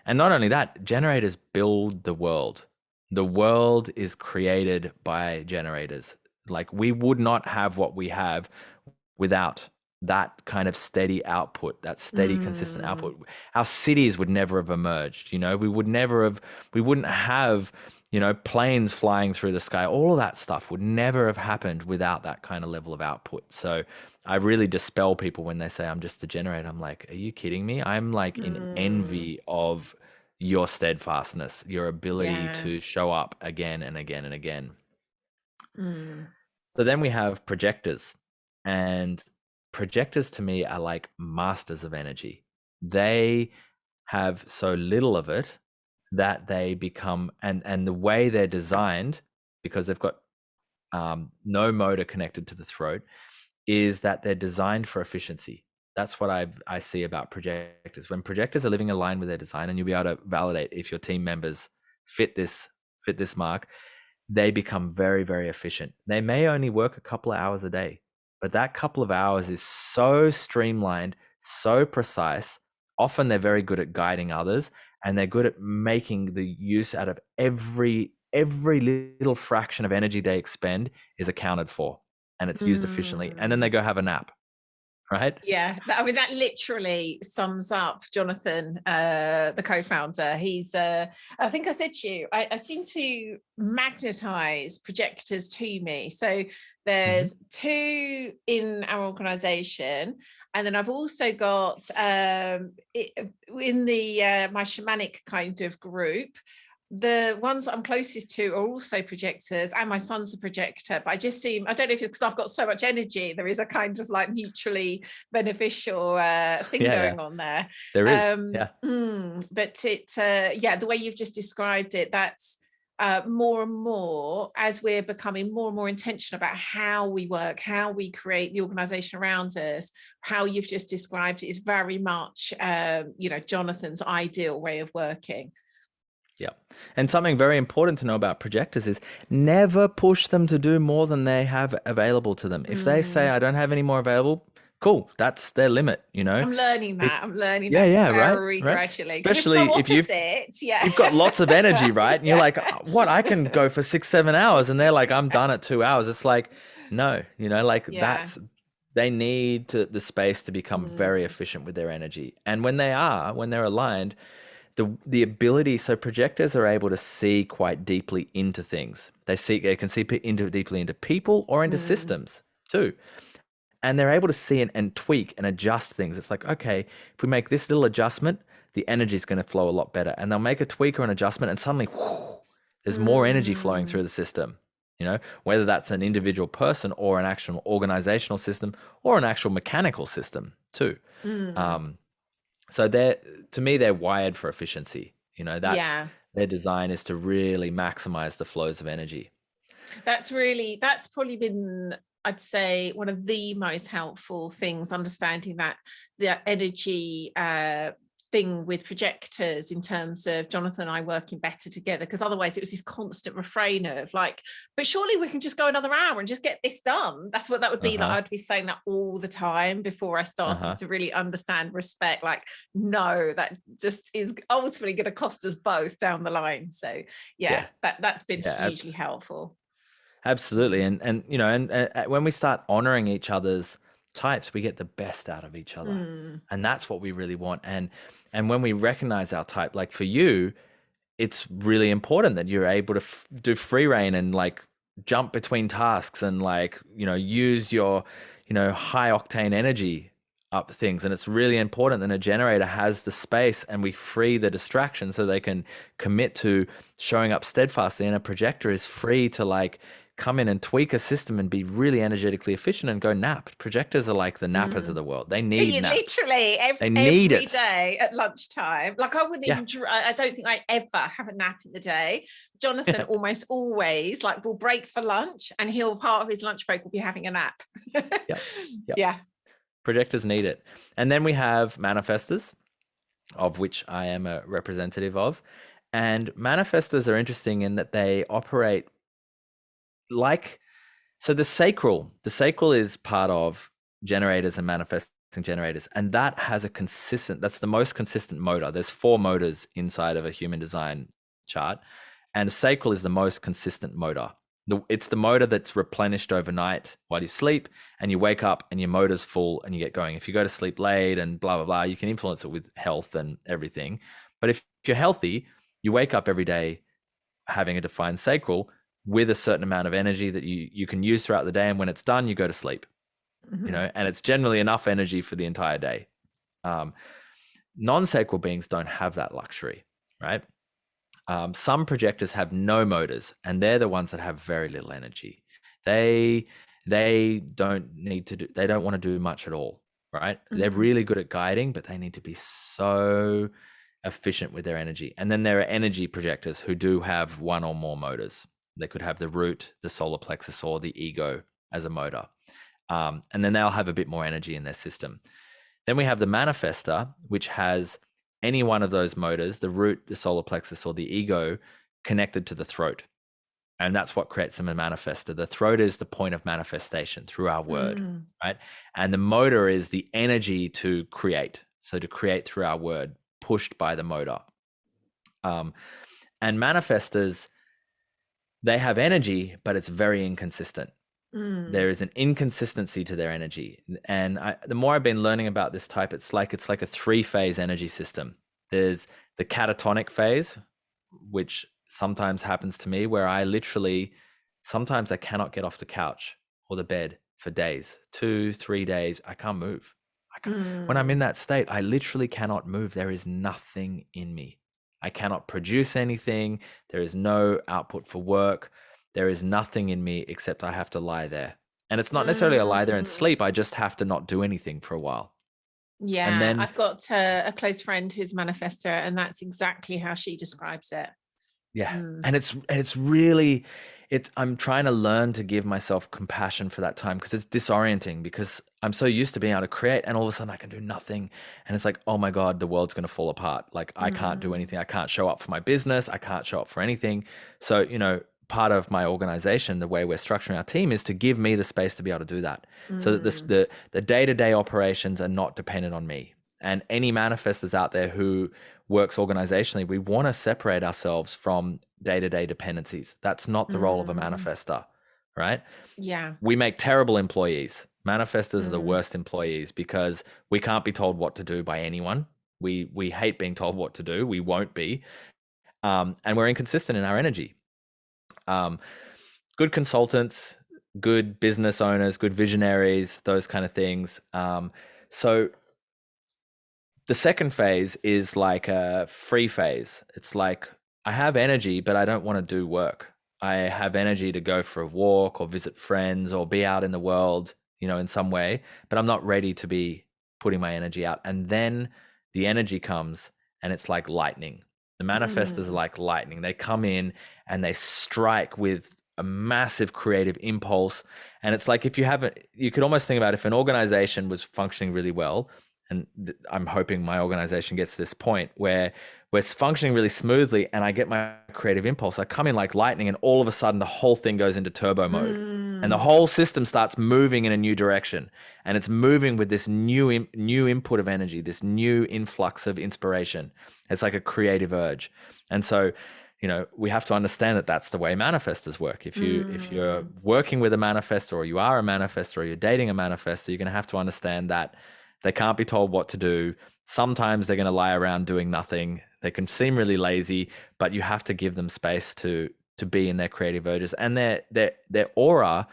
And not only that, generators build the world. The world is created by generators. Like, we would not have what we have without that kind of steady output, that steady, consistent output. Our cities would never have emerged. We wouldn't have, planes flying through the sky. All of that stuff would never have happened without that kind of level of output. So I really dispel people when they say I'm just a generator. I'm like, are you kidding me? I'm like in envy of your steadfastness, your ability to show up again and again and again. So then we have projectors, and projectors to me are like masters of energy. They have so little of it that they become, and the way they're designed, because they've got no motor connected to the throat, is that they're designed for efficiency. That's what I see about projectors. When projectors are living aligned with their design, and you'll be able to validate if your team members fit this mark, they become very, very efficient. They may only work a couple of hours a day, but that couple of hours is so streamlined, so precise. Often they're very good at guiding others, and they're good at making the use out of every little fraction of energy they expend is accounted for, and it's used efficiently. And then they go have a nap, right? Yeah, that literally sums up Jonathan, the co-founder. He's, I think I said to you, I seem to magnetize projectors to me. So there's two in our organization, and then I've also got in the my shamanic kind of group, the ones that I'm closest to are also projectors, and my son's a projector. But I don't know if it's because I've got so much energy, there is a kind of like mutually beneficial thing going on there. There is, but the way you've just described it, that's more and more, as we're becoming more and more intentional about how we work, how we create the organization around us, how you've just described it is very much Jonathan's ideal way of working. Yeah. And something very important to know about projectors is never push them to do more than they have available to them. If they say, I don't have any more available, cool, that's their limit, I'm learning that. Very right. gradually. Especially if you've got lots of energy, right? And you're like, what? I can go for 6-7 hours, and they're like, I'm done at 2 hours. It's like, no, that's, they need the space to become very efficient with their energy. And when they're aligned, the ability, so projectors are able to see quite deeply into things. They can see deeply into people or into systems too. and they're able to see and tweak and adjust things. It's like, okay, if we make this little adjustment, the energy is going to flow a lot better. And they'll make a tweak or an adjustment, and suddenly, whoo, there's more energy flowing Mm. through the system. Whether that's an individual person or an actual organizational system or an actual mechanical system too. Mm. Um, so to me, they're wired for efficiency. That's Yeah. their design is to really maximize the flows of energy. That's probably been, I'd say, one of the most helpful things, understanding that the energy thing with projectors, in terms of Jonathan and I working better together, because otherwise it was this constant refrain of like, but surely we can just go another hour and just get this done. That's what that would be. Like, I'd be saying that all the time before I started to really understand, respect, like, no, that just is ultimately going to cost us both down the line. So yeah. That's been hugely helpful. Absolutely. And when we start honoring each other's types, we get the best out of each other. And that's what we really want. And when we recognize our type, like for you, it's really important that you're able to do free reign and like jump between tasks and like, use your, high octane energy up things. And it's really important that a generator has the space and we free the distraction so they can commit to showing up steadfastly. And a projector is free to like come in and tweak a system and be really energetically efficient and go nap. Projectors are like the nappers of the world. They need naps. Literally every day at lunchtime. Like I wouldn't even, I don't think I ever have a nap in the day. Jonathan almost always like will break for lunch, and part of his lunch break will be having a nap. Yeah. Projectors need it. And then we have manifestors, of which I am a representative of. And manifestors are interesting in that they operate so the sacral is part of generators and manifesting generators. And that has that's the most consistent motor. There's 4 motors inside of a human design chart. And the sacral is the most consistent motor. It's the motor that's replenished overnight while you sleep, and you wake up and your motor's full and you get going. If you go to sleep late and blah, blah, blah, you can influence it with health and everything. But if you're healthy, you wake up every day having a defined sacral with a certain amount of energy that you can use throughout the day. And when it's done, you go to sleep, and it's generally enough energy for the entire day. Non-sacral beings don't have that luxury, right? Some projectors have no motors, and they're the ones that have very little energy. They don't want to do much at all, right? They're really good at guiding, but they need to be so efficient with their energy. And then there are energy projectors who do have 1 or more motors. They could have the root, the solar plexus, or the ego as a motor. And then they'll have a bit more energy in their system. Then we have the manifestor, which has any one of those motors, the root, the solar plexus, or the ego, connected to the throat. And that's what creates them a manifestor. The throat is the point of manifestation through our word, right? And the motor is the energy to create. So to create through our word, pushed by the motor. And manifestors, they have energy, but it's very inconsistent. There is an inconsistency to their energy. And the more I've been learning about this type, it's like a 3-phase energy system. There's the catatonic phase, which sometimes happens to me, where sometimes I cannot get off the couch or the bed for days, 2-3 days. I can't move. When I'm in that state, I literally cannot move. There is nothing in me. I cannot produce anything. There is no output for work. There is nothing in me except I have to lie there. And it's not necessarily a lie there and sleep. I just have to not do anything for a while. Yeah, and then, I've got a close friend who's a manifestor, and that's exactly how she describes it. Yeah. And it's really, I'm trying to learn to give myself compassion for that time, because it's disorienting, because I'm so used to being able to create, and all of a sudden I can do nothing. And it's like, oh my God, the world's going to fall apart. Like I can't do anything. I can't show up for my business. I can't show up for anything. So, part of my organization, the way we're structuring our team, is to give me the space to be able to do that. So that the day-to-day operations are not dependent on me. And any manifestors out there who works organizationally, we want to separate ourselves from day-to-day dependencies. That's not the role of a manifestor, right? Yeah. We make terrible employees. Manifestors are the worst employees, because we can't be told what to do by anyone. We hate being told what to do. We won't be. And we're inconsistent in our energy. Good consultants, good business owners, good visionaries, those kind of things. So the second phase is like a free phase. It's like I have energy, but I don't want to do work. I have energy to go for a walk or visit friends or be out in the world, in some way, but I'm not ready to be putting my energy out. And then the energy comes and it's like lightning. The manifestors are Mm, like lightning. They come in and they strike with a massive creative impulse. And it's like if you haven't, you could almost think about if an organization was functioning really well, and I'm hoping my organization gets to this point where we're functioning really smoothly and I get my creative impulse. I come in like lightning and all of a sudden the whole thing goes into turbo mode and the mm, whole system starts moving in a new direction, and it's moving with this new input of energy, this new influx of inspiration. It's like a creative urge. And so, we have to understand that that's the way manifestors work. If you're mm, working with a manifestor, or you are a manifestor, or you're dating a manifestor, you're going to have to understand that they can't be told what to do. Sometimes they're going to lie around doing nothing. They can seem really lazy, but you have to give them space to be in their creative urges. And their aura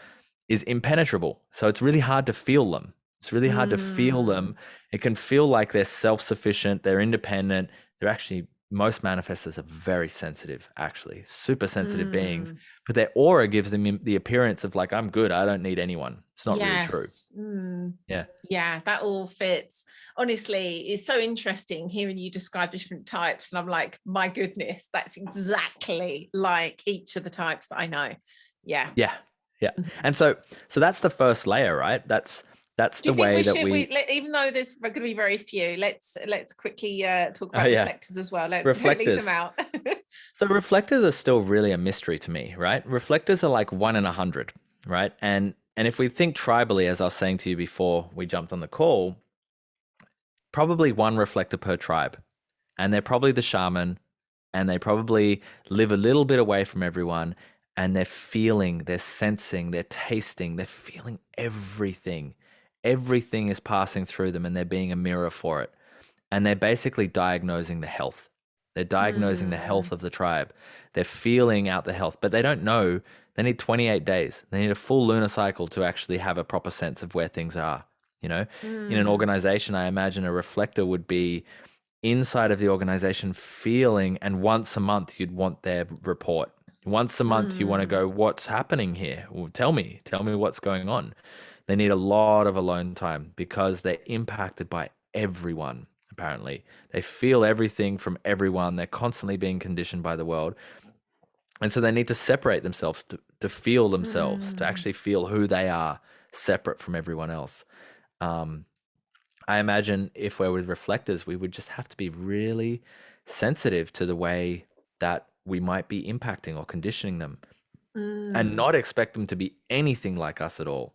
is impenetrable. So it's really hard to feel them. It's really hard to feel mm, them. It can feel like they're self-sufficient, they're independent. They're actually, most manifestors are very sensitive, actually, super sensitive beings. mm. But their aura gives them the appearance of like, I'm good. I don't need anyone. It's not really true. Yes. Mm. Yeah. Yeah, that all fits. Honestly, it's so interesting hearing you describe different types. And I'm like, my goodness, that's exactly like each of the types that I know. Yeah. Yeah. Yeah. Mhm. And so that's the first layer, right? That's Do the you think way we that should, we even though there's going to be very few, let's quickly talk oh about yeah, reflectors as well. Don't leave them reflectors. out. So reflectors are still really a mystery to me, right? Reflectors are like 1 in 100, right? And if we think tribally, as I was saying to you before we jumped on the call, probably one reflector per tribe. And they're probably the shaman, and they probably live a little bit away from everyone, and they're feeling, they're sensing, they're tasting, they're feeling everything. Everything is passing through them and they're being a mirror for it. And they're basically diagnosing the health. They're diagnosing the health Mm, of the tribe. They're feeling out the health, but they don't know. They need 28 days. They need a full lunar cycle to actually have a proper sense of where things are. You know, in an mm, organization, I imagine a reflector would be inside of the organization feeling, and once a month you'd want their report. Once a month you want to mm, go, what's happening here? Well, tell me what's going on. They need a lot of alone time because they're impacted by everyone, apparently. They feel everything from everyone. They're constantly being conditioned by the world. And so they need to separate themselves to feel themselves, to mm, actually feel who they are separate from everyone else. Um, I imagine if we're with reflectors, we would just have to be really sensitive to the way that we might be impacting or conditioning them, and mm. not expect them to be anything like us at all.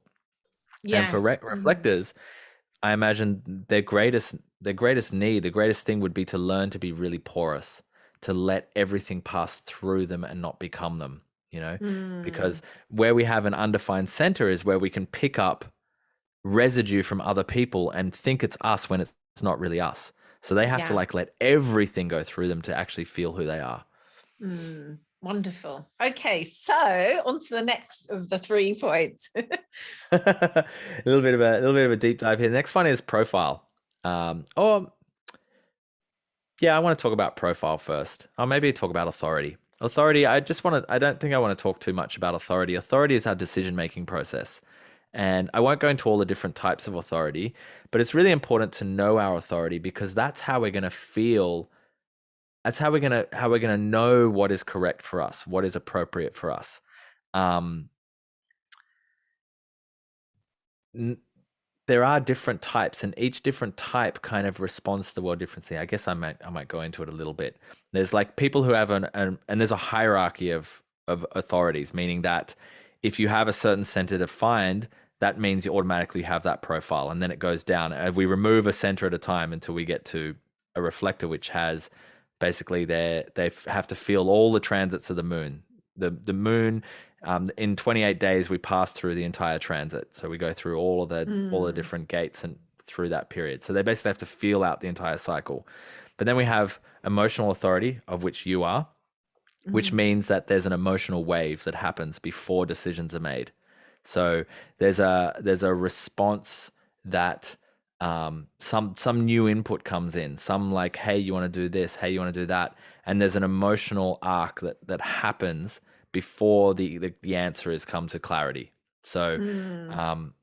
And for Yes. Mm, reflectors, I imagine their greatest need, the greatest thing would be to learn to be really porous, to let everything pass through them and not become them, mm. because where we have an undefined center is where we can pick up residue from other people and think it's us when it's not really us. So they have to Yeah. like let everything go through them to actually feel who they are. Mm. Wonderful. Okay, so on to the next of the 3 points. A little bit of a deep dive here. The next one is profile. Or yeah, I want to talk about profile first. Or maybe talk about authority. Authority, I don't think I want to talk too much about authority. Authority is our decision-making process. And I won't go into all the different types of authority, but it's really important to know our authority because that's how we're going to feel. That's how we're gonna know what is correct for us, what is appropriate for us. Um, n- there are different types, and each different type kind of responds to the world differently. I guess I might go into it a little bit. There's like people who have and there's a hierarchy of authorities, meaning that if you have a certain center defined, that means you automatically have that profile, and then it goes down. We remove a center at a time until we get to a reflector, which has basically they have to feel all the transits of the moon. The moon in 28 days, we pass through the entire transit. So we go through all the Mm, different gates and through that period. So they basically have to feel out the entire cycle. But then we have emotional authority, of which you are, which mm, means that there's an emotional wave that happens before decisions are made. So there's a response that some new input comes in, some like, hey, you want to do this, hey, you want to do that, and there's an emotional arc that happens before the answer has come to clarity. So Mm, um,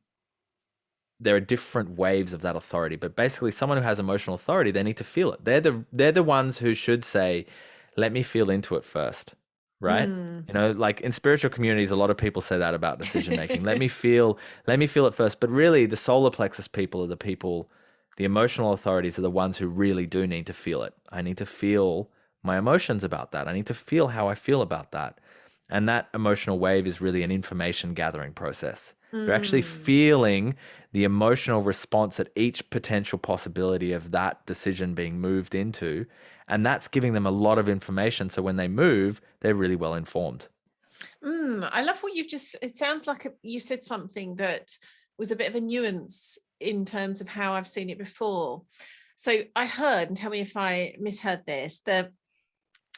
there are different waves of that authority, but basically someone who has emotional authority, they need to feel it. They're the ones who should say, let me feel into it first, right? mm. You know, like in spiritual communities, a lot of people say that about decision making. Let me feel it first. But really the solar plexus people are the people, the emotional authorities are the ones who really do need to feel it. I need to feel my emotions about that. I need to feel how I feel about that. And that emotional wave is really an information gathering process. You're actually Mm. feeling the emotional response at each potential possibility of that decision being moved into. And that's giving them a lot of information. So when they move, they're really well informed. I love what you've just, it sounds like you said something that was a bit of a nuance in terms of how I've seen it before. So I heard, and tell me if I misheard this, that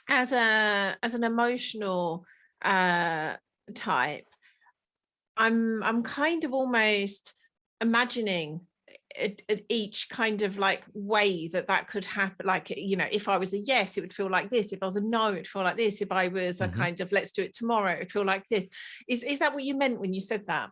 as an emotional uh type, I'm kind of almost imagining at each kind of like way that could happen. Like, you know, if I was a yes, it would feel like this. If I was a no, it'd feel like this. If I was a Hmm. kind of let's do it tomorrow, it'd feel like this. Is that what you meant when you said that?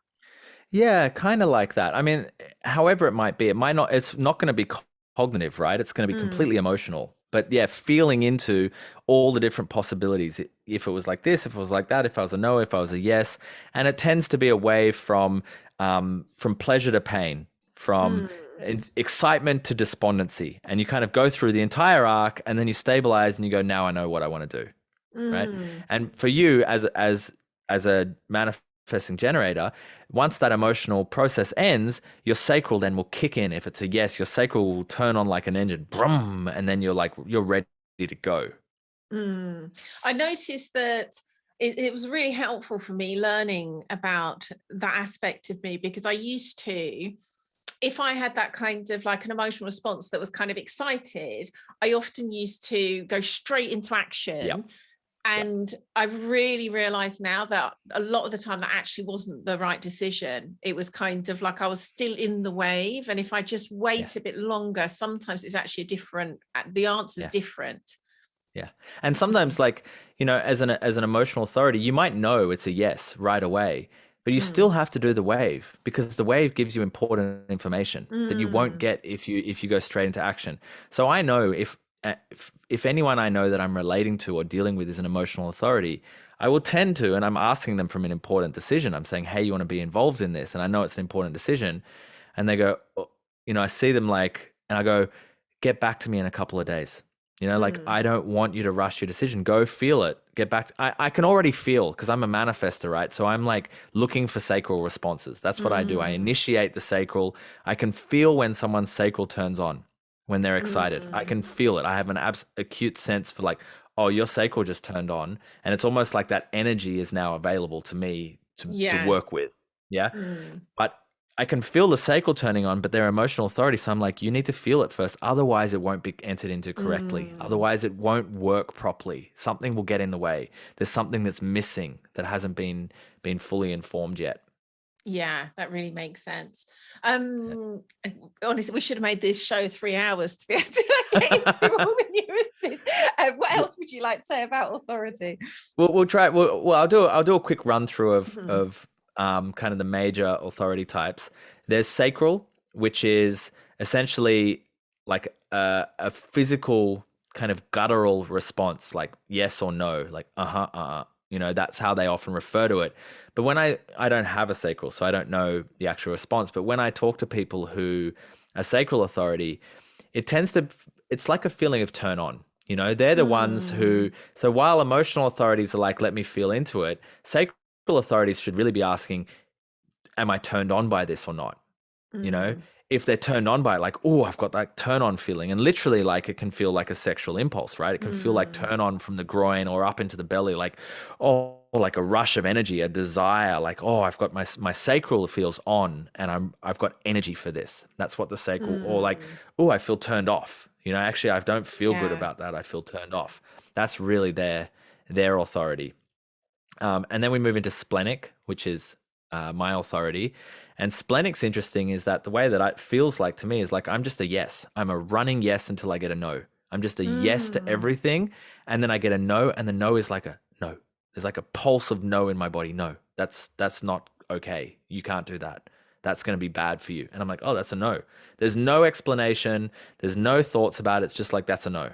Yeah, kind of like that. I mean, however it might be, it's not going to be cognitive, right? It's going to be completely Mm, emotional. But yeah, feeling into all the different possibilities. If it was like this, if it was like that, if I was a no, if I was a yes. And it tends to be a way from pleasure to pain, from mm, excitement to despondency. And you kind of go through the entire arc and then you stabilize and you go, now I know what I want to do. Right. mm, And for you as a manifesting generator, once that emotional process ends, your sacral then will kick in. If it's a yes, your sacral will turn on like an engine, brum, and then you're ready to go. mm. I noticed that it was really helpful for me learning about that aspect of me, because I used to, if I had that kind of like an emotional response that was kind of excited, I often used to go straight into Yep. action. Yep. And I've really realized now that a lot of the time that actually wasn't the right decision. It was kind of like I was still in the wave. And if I just Yeah. wait a bit longer, sometimes it's actually a different, the answer's Yeah. different. Yeah. And Mm, sometimes like, as an emotional authority, you might know it's a yes right away, but you still mm, have to do the wave because the wave gives you important information that you won't mm, get if you go straight into action. So I know if anyone I know that I'm relating to or dealing with is an emotional authority, I will tend to, and I'm asking them from an important decision. I'm saying, "Hey, you want to be involved in this?" And I know it's an important decision, and they go, "Oh," I see them like, and I go, "Get back to me in a couple of days." Like, mm, I don't want you to rush your decision. Go feel it. Get back. I can already feel because I'm a manifester, right? So I'm like looking for sacral responses. That's what I do. I mm, initiate the sacral. I can feel when someone's sacral turns on, when they're excited. I mm. can feel it. I have an acute sense for like, oh, your sacral just turned on. And it's almost like that energy is now available to me to Yeah. work with. Yeah. Mm, But I can feel the sacral turning on, but they're emotional authority. So I'm like, you need to feel it first. Otherwise, it won't be entered into correctly. mm. Otherwise, it won't work properly. Something will get in the way. There's something that's missing that hasn't been fully informed yet. Yeah, that really makes sense. Honestly, we should have made this show 3 hours to be able to get into all the nuances. What else would you like to say about authority? We'll try. I'll do a quick run through of Mhm. of kind of the major authority types. There's sacral, which is essentially like a physical kind of guttural response, like yes or no, like uh-huh. That's how they often refer to it. But when I don't have a sacral, so I don't know the actual response. But when I talk to people who are sacral authority, it tends to it's like a feeling of turn on. They're the ones who, Mm, so while emotional authorities are like, let me feel into it, sacral authorities should really be asking, am I turned on by this or not? You know, mm, if they're turned on by it, like, oh, I've got that turn on feeling. And literally, like, it can feel like a sexual impulse, right? It can feel like mm. turn on from the groin or up into the belly, like, oh, like a rush of energy, a desire, like, oh, I've got my sacral feels on and I've got energy for this. That's what the sacral, or like, Mm. oh, I feel turned off. Actually, I don't feel good Yeah. about that. I feel turned off. That's really their authority. And then we move into splenic, which is my authority. And splenic's interesting is that the way that it feels like to me is like I'm just a yes. I'm a running yes until I get a no. I'm just a yes to everything, and then I get a no, and the no is like a no. There's like a pulse of no in my body. No, that's not okay. You can't do that. That's going to be bad for you. And I'm like, oh, that's a no. There's no explanation. There's no thoughts about it. It's just like, that's a no,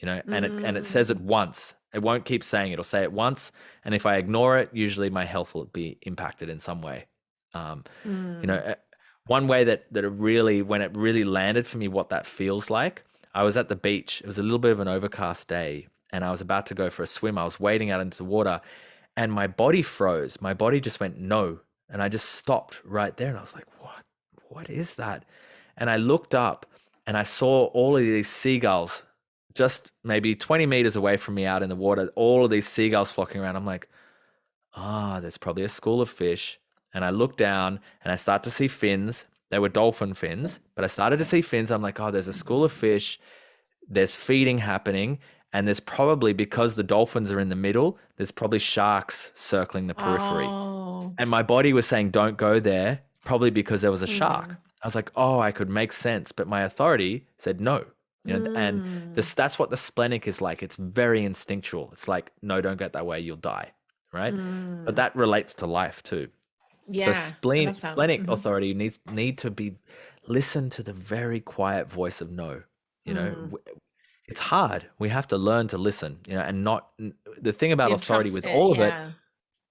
and it says it once. It won't keep saying it. It'll say it once. And if I ignore it, usually my health will be impacted in some way. Um, One way that it really, when it really landed for me, what that feels like, I was at the beach. It was a little bit of an overcast day, and I was about to go for a swim. I was wading out into the water, and my body froze. My body just went no, and I just stopped right there. And I was like, "What? What is that?" And I looked up, and I saw all of these seagulls, just maybe 20 meters away from me, out in the water. All of these seagulls flocking around. I'm like, there's probably a school of fish. And I look down and I start to see fins. They were dolphin fins, but I started to see fins. I'm like, there's a school of fish. There's feeding happening. And there's probably, because the dolphins are in the middle, there's probably sharks circling the periphery. Oh. And my body was saying, don't go there, probably because there was a shark. I was like, I could make sense. But my authority said no. And that's what the splenic is like. It's very instinctual. It's like, no, don't get that way. You'll die. Right. But that relates to life too. Yeah. So splenic authority need to be listen to the very quiet voice of no. It's hard. We have to learn to listen, and not the thing about authority with all of it.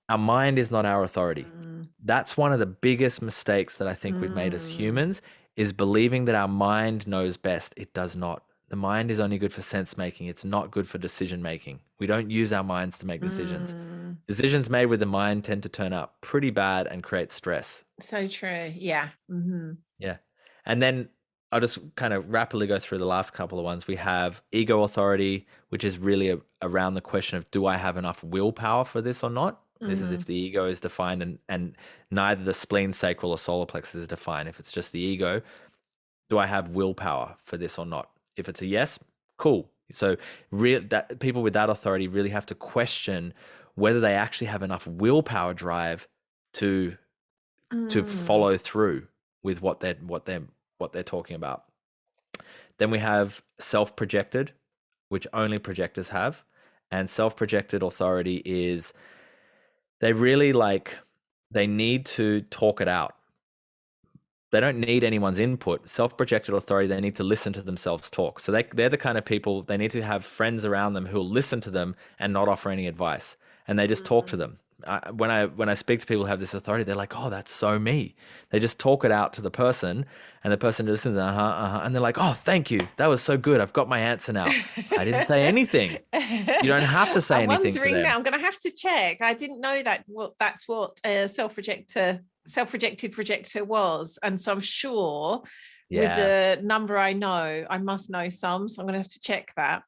Our mind is not our authority. That's one of the biggest mistakes that I think we've made as humans, is believing that our mind knows best. It does not. The mind is only good for sense making. It's not good for decision making. We don't use our minds to make decisions. Decisions made with the mind tend to turn out pretty bad and create stress. So true. Yeah. Yeah. And then I'll just kind of rapidly go through the last couple of ones. We have ego authority, which is really around the question of, do I have enough willpower for this or not? This is if the ego is defined and neither the spleen, sacral, or solar plexus is defined. If it's just the ego, do I have willpower for this or not? If it's a yes, cool. So people with that authority really have to question whether they actually have enough willpower drive to follow through with what they're talking about. Then we have self-projected, which only projectors have. And self-projected authority is they really they need to talk it out. They don't need anyone's input. Self-projected authority, they need to listen to themselves talk. So they're the kind of people, they need to have friends around them who will listen to them and not offer any advice. And they just talk to them. When I speak to people who have this authority, they're like, oh, that's so me. They just talk it out to the person, and the person listens, and they're like, oh, thank you. That was so good. I've got my answer now. I didn't say anything. You don't have to say anything to them. Now, I'm going to have to check. I didn't know that's what a self-projected projector was. And so I'm sure with the number I know, I must know some. So I'm going to have to check that.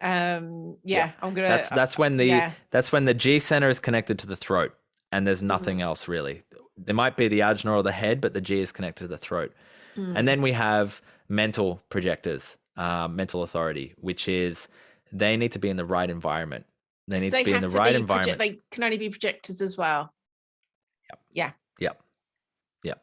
I'm gonna that's when the G center is connected to the throat, and there's nothing else really. There might be the ajna or the head, but the G is connected to the throat. And then we have mental projectors, mental authority, which is they need to be in the right environment. They need to be in the right environment. They can only be projectors as well. Yep.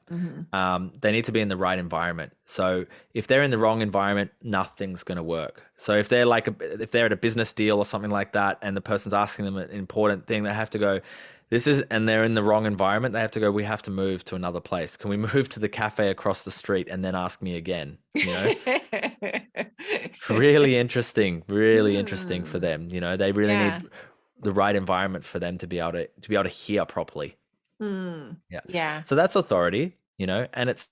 They need to be in the right environment. So if they're in the wrong environment, nothing's going to work. So if they're if they're at a business deal or something like that, and the person's asking them an important thing, they have to go, and they're in the wrong environment. They have to go, we have to move to another place. Can we move to the cafe across the street and then ask me again? Really interesting for them. They really need the right environment for them to be able to hear properly. So that's authority, and it's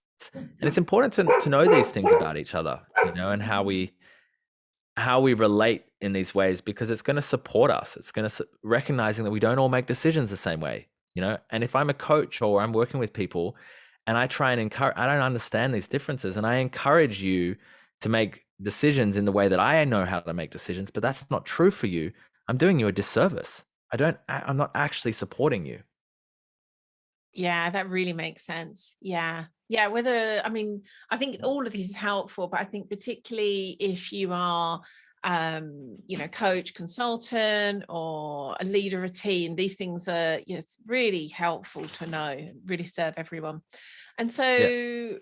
important to know these things about each other, and how we relate in these ways, because it's going to support us. It's going to recognizing that we don't all make decisions the same way, and if I'm a coach or I'm working with people and I try and encourage, I don't understand these differences, and I encourage you to make decisions in the way that I know how to make decisions, but that's not true for you. I'm doing you a disservice. I'm not actually supporting you. Yeah, that really makes sense. Yeah. I think all of this is helpful, but I think particularly if you are coach, consultant, or a leader of a team. These things are, it's really helpful to know, really serve everyone. And so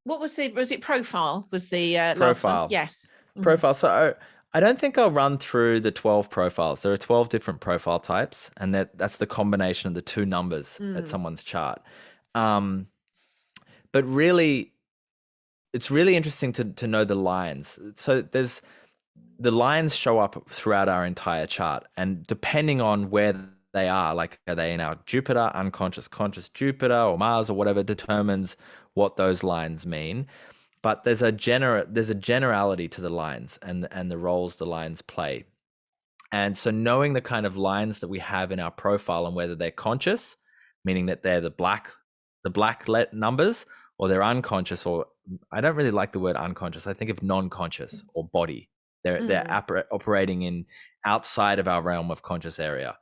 what was it profile was the last one? Yes. Profile. So I don't think I'll run through the 12 profiles. There are 12 different profile types, and that's the combination of the two numbers at someone's chart. But really, it's really interesting to know the lines. So the lines show up throughout our entire chart, and depending on where they are, like are they in our Jupiter, unconscious, conscious Jupiter, or Mars, or whatever, determines what those lines mean. But there's a generality to the lines and the roles the lines play. And so knowing the kind of lines that we have in our profile and whether they're conscious, meaning that they're the black numbers, or they're unconscious, or I don't really like the word unconscious. I think of non-conscious or body. They're operating in outside of our realm of conscious area.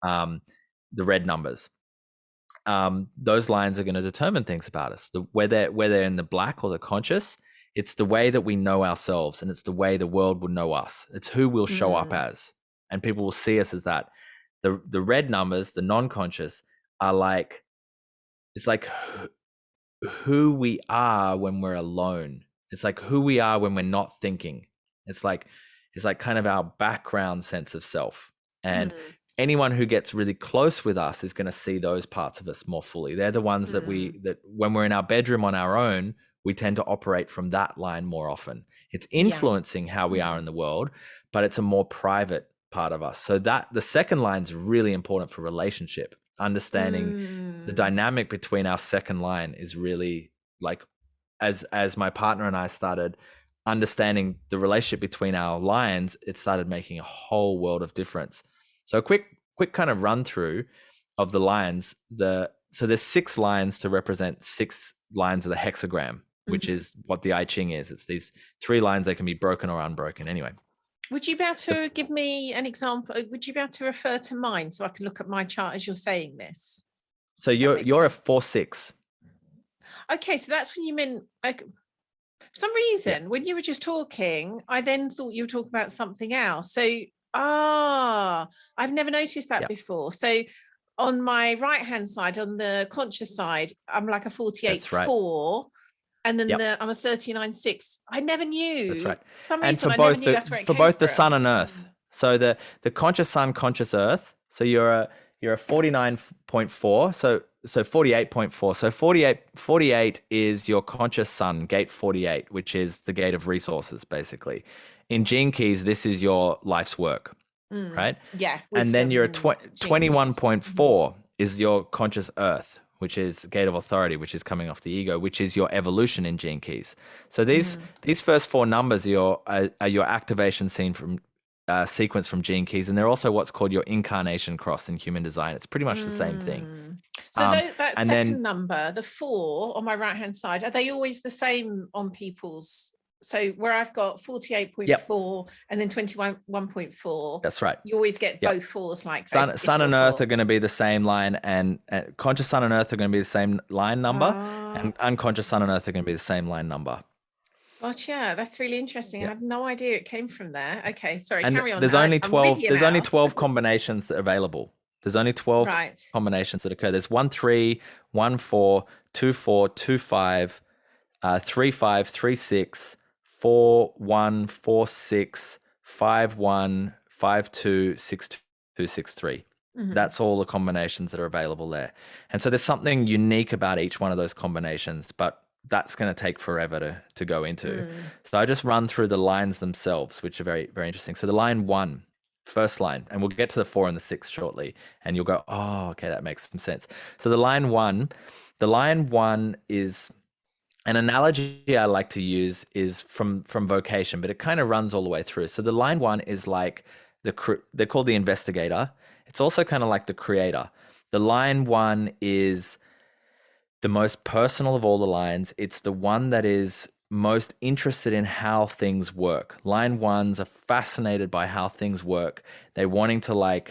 The red numbers. Those lines are going to determine things about us. Whether they're in the black or the conscious, it's the way that we know ourselves, and it's the way the world will know us. It's who we'll show up as, and people will see us as that. The red numbers, the non-conscious, are it's like who we are when we're alone. It's like who we are when we're not thinking. It's like kind of our background sense of self. And anyone who gets really close with us is going to see those parts of us more fully. They're the ones that when we're in our bedroom on our own, we tend to operate from that line more often. It's influencing how we are in the world, but it's a more private part of us. So that the second line is really important for relationship. Understanding the dynamic between our second line is really as my partner and I started understanding the relationship between our lines, it started making a whole world of difference. So quick kind of run through of the lines. So there's 6 lines to represent 6 lines of the hexagram, which is what the I Ching is. It's these 3 lines that can be broken or unbroken. Anyway. Would you be able to give me an example? Would you be able to refer to mine so I can look at my chart as you're saying this? So you're a 4-6. Okay, so that's when you meant for some reason when you were just talking, I then thought you were talking about something else. So I've never noticed that before. So on my right hand side, on the conscious side, I'm like a 48-4. And then I'm a 39-6. I never knew. That's right. For some and reason, for I never both knew that's where it for came both the from. sun and earth. So the conscious sun, conscious earth. So you're a 49.4. So 48.4. So 48 is your conscious sun, gate 48, which is the gate of resources, basically. In Gene Keys, this is your life's work, right? Yeah. And then you're 21.4 is your conscious earth, which is gate of authority, which is coming off the ego, which is your evolution in Gene Keys. So these first 4 numbers are your activation sequence from Gene Keys, and they're also what's called your incarnation cross in human design. It's pretty much the same thing. So that second number, the 4 on my right hand side, are they always the same on people's? So where I've got 48.4 and then 21.4. That's right. You always get both 4s like sun and earth are going to be the same line, and conscious sun and earth are going to be the same line number, and unconscious sun and earth are going to be the same line number. Gotcha. That's really interesting. I had no idea it came from there. Okay, sorry, and carry on. There's only 12. There's only 12 combinations available. There's only 12 combinations that occur. There's 1-3, 1-4, 2-4, 2-5, 3-5, 3-6, 4-1, 4-6, 5-1, 5-2, 6-2, 6-3. That's all the combinations that are available there. And so there's something unique about each one of those combinations, but that's going to take forever to go into. So I just run through the lines themselves, which are very, very interesting. So the line 1, first line, and we'll get to the 4 and the 6 shortly, and you'll go, oh, okay, that makes some sense. So the line 1 is an analogy I like to use is from vocation, but it kind of runs all the way through. So the line 1 is like they're called the investigator. It's also kind of like the creator. The line 1 is the most personal of all the lines. It's the one that is most interested in how things work. Line 1s are fascinated by how things work. They're wanting to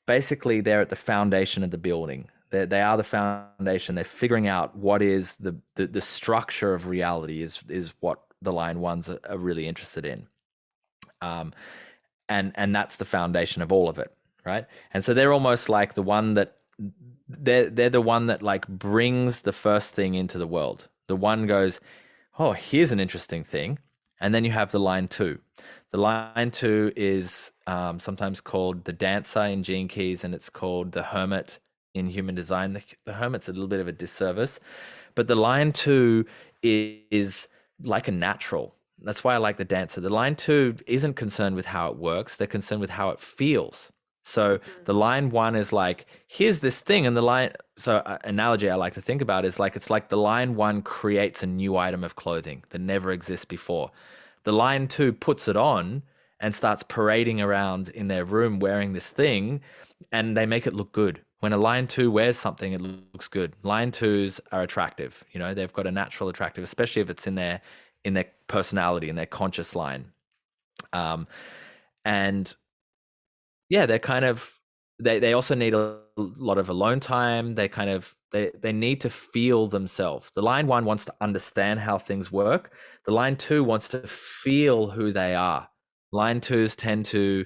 basically they're at the foundation of the building. They are the foundation. They're figuring out what is the structure of reality is what the line 1s are really interested in. And that's the foundation of all of it, right? And so they're almost like the one that they're the one that like brings the first thing into the world. The one goes, oh, here's an interesting thing. And then you have the line two. The line two is sometimes called the dancer in Gene Keys, and it's called the hermit in human design. The hermit's a little bit of a disservice, but the line two is like a natural. That's why I like the dancer. The line two isn't concerned with how it works. They're concerned with how it feels. So the line one is like, here's this thing. And the line, so analogy I like to think about is like, it's like the line one creates a new item of clothing that never exists before. The line two puts it on and starts parading around in their room wearing this thing, and they make it look good. When a line two wears something, it looks good. Line twos are attractive. You know, they've got a natural attractive, especially if it's in their personality, in their conscious line. And yeah, they're kind of, they also need a lot of alone time. They kind of, they need to feel themselves. The line one wants to understand how things work. The line two wants to feel who they are. Line twos tend to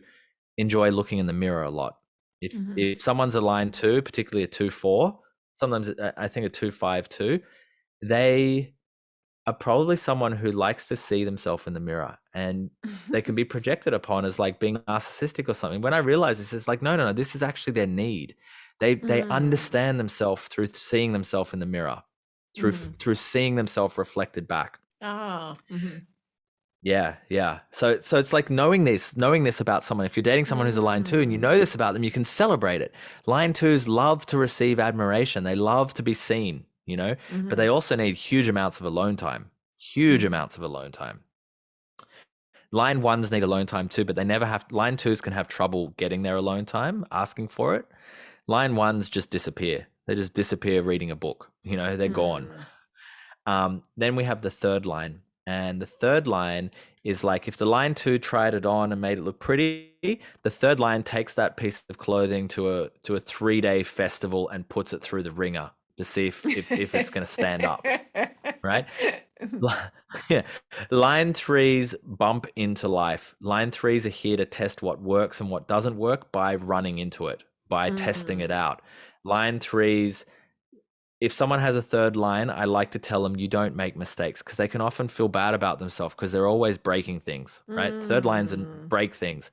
enjoy looking in the mirror a lot. If someone's a line two, particularly a 2-4, sometimes I think a 2-5 they are probably someone who likes to see themselves in the mirror, and they can be projected upon as like being narcissistic or something. When I realized this, it's like, no, this is actually their need. They understand themselves through seeing themselves in the mirror, through seeing themselves reflected back. Yeah. So it's like knowing this about someone. If you're dating someone who's a line two and you know this about them, you can celebrate it. Line twos love to receive admiration. They love to be seen, you know, but they also need huge amounts of alone time. Line ones need alone time too, but they never have. Line twos can have trouble getting their alone time, asking for it. Line ones just disappear. They just disappear reading a book. You know, they're gone. Then we have the third line. And the third line is like, if the line two tried it on and made it look pretty, the third line takes that piece of clothing to a 3-day festival and puts it through the ringer to see if it's going to stand up, right? Yeah. Line threes bump into life. Line threes are here to test what works and what doesn't work by running into it, by testing it out. Line threes, if someone has a third line, I like to tell them you don't make mistakes, because they can often feel bad about themselves because they're always breaking things, right? Third lines and break things,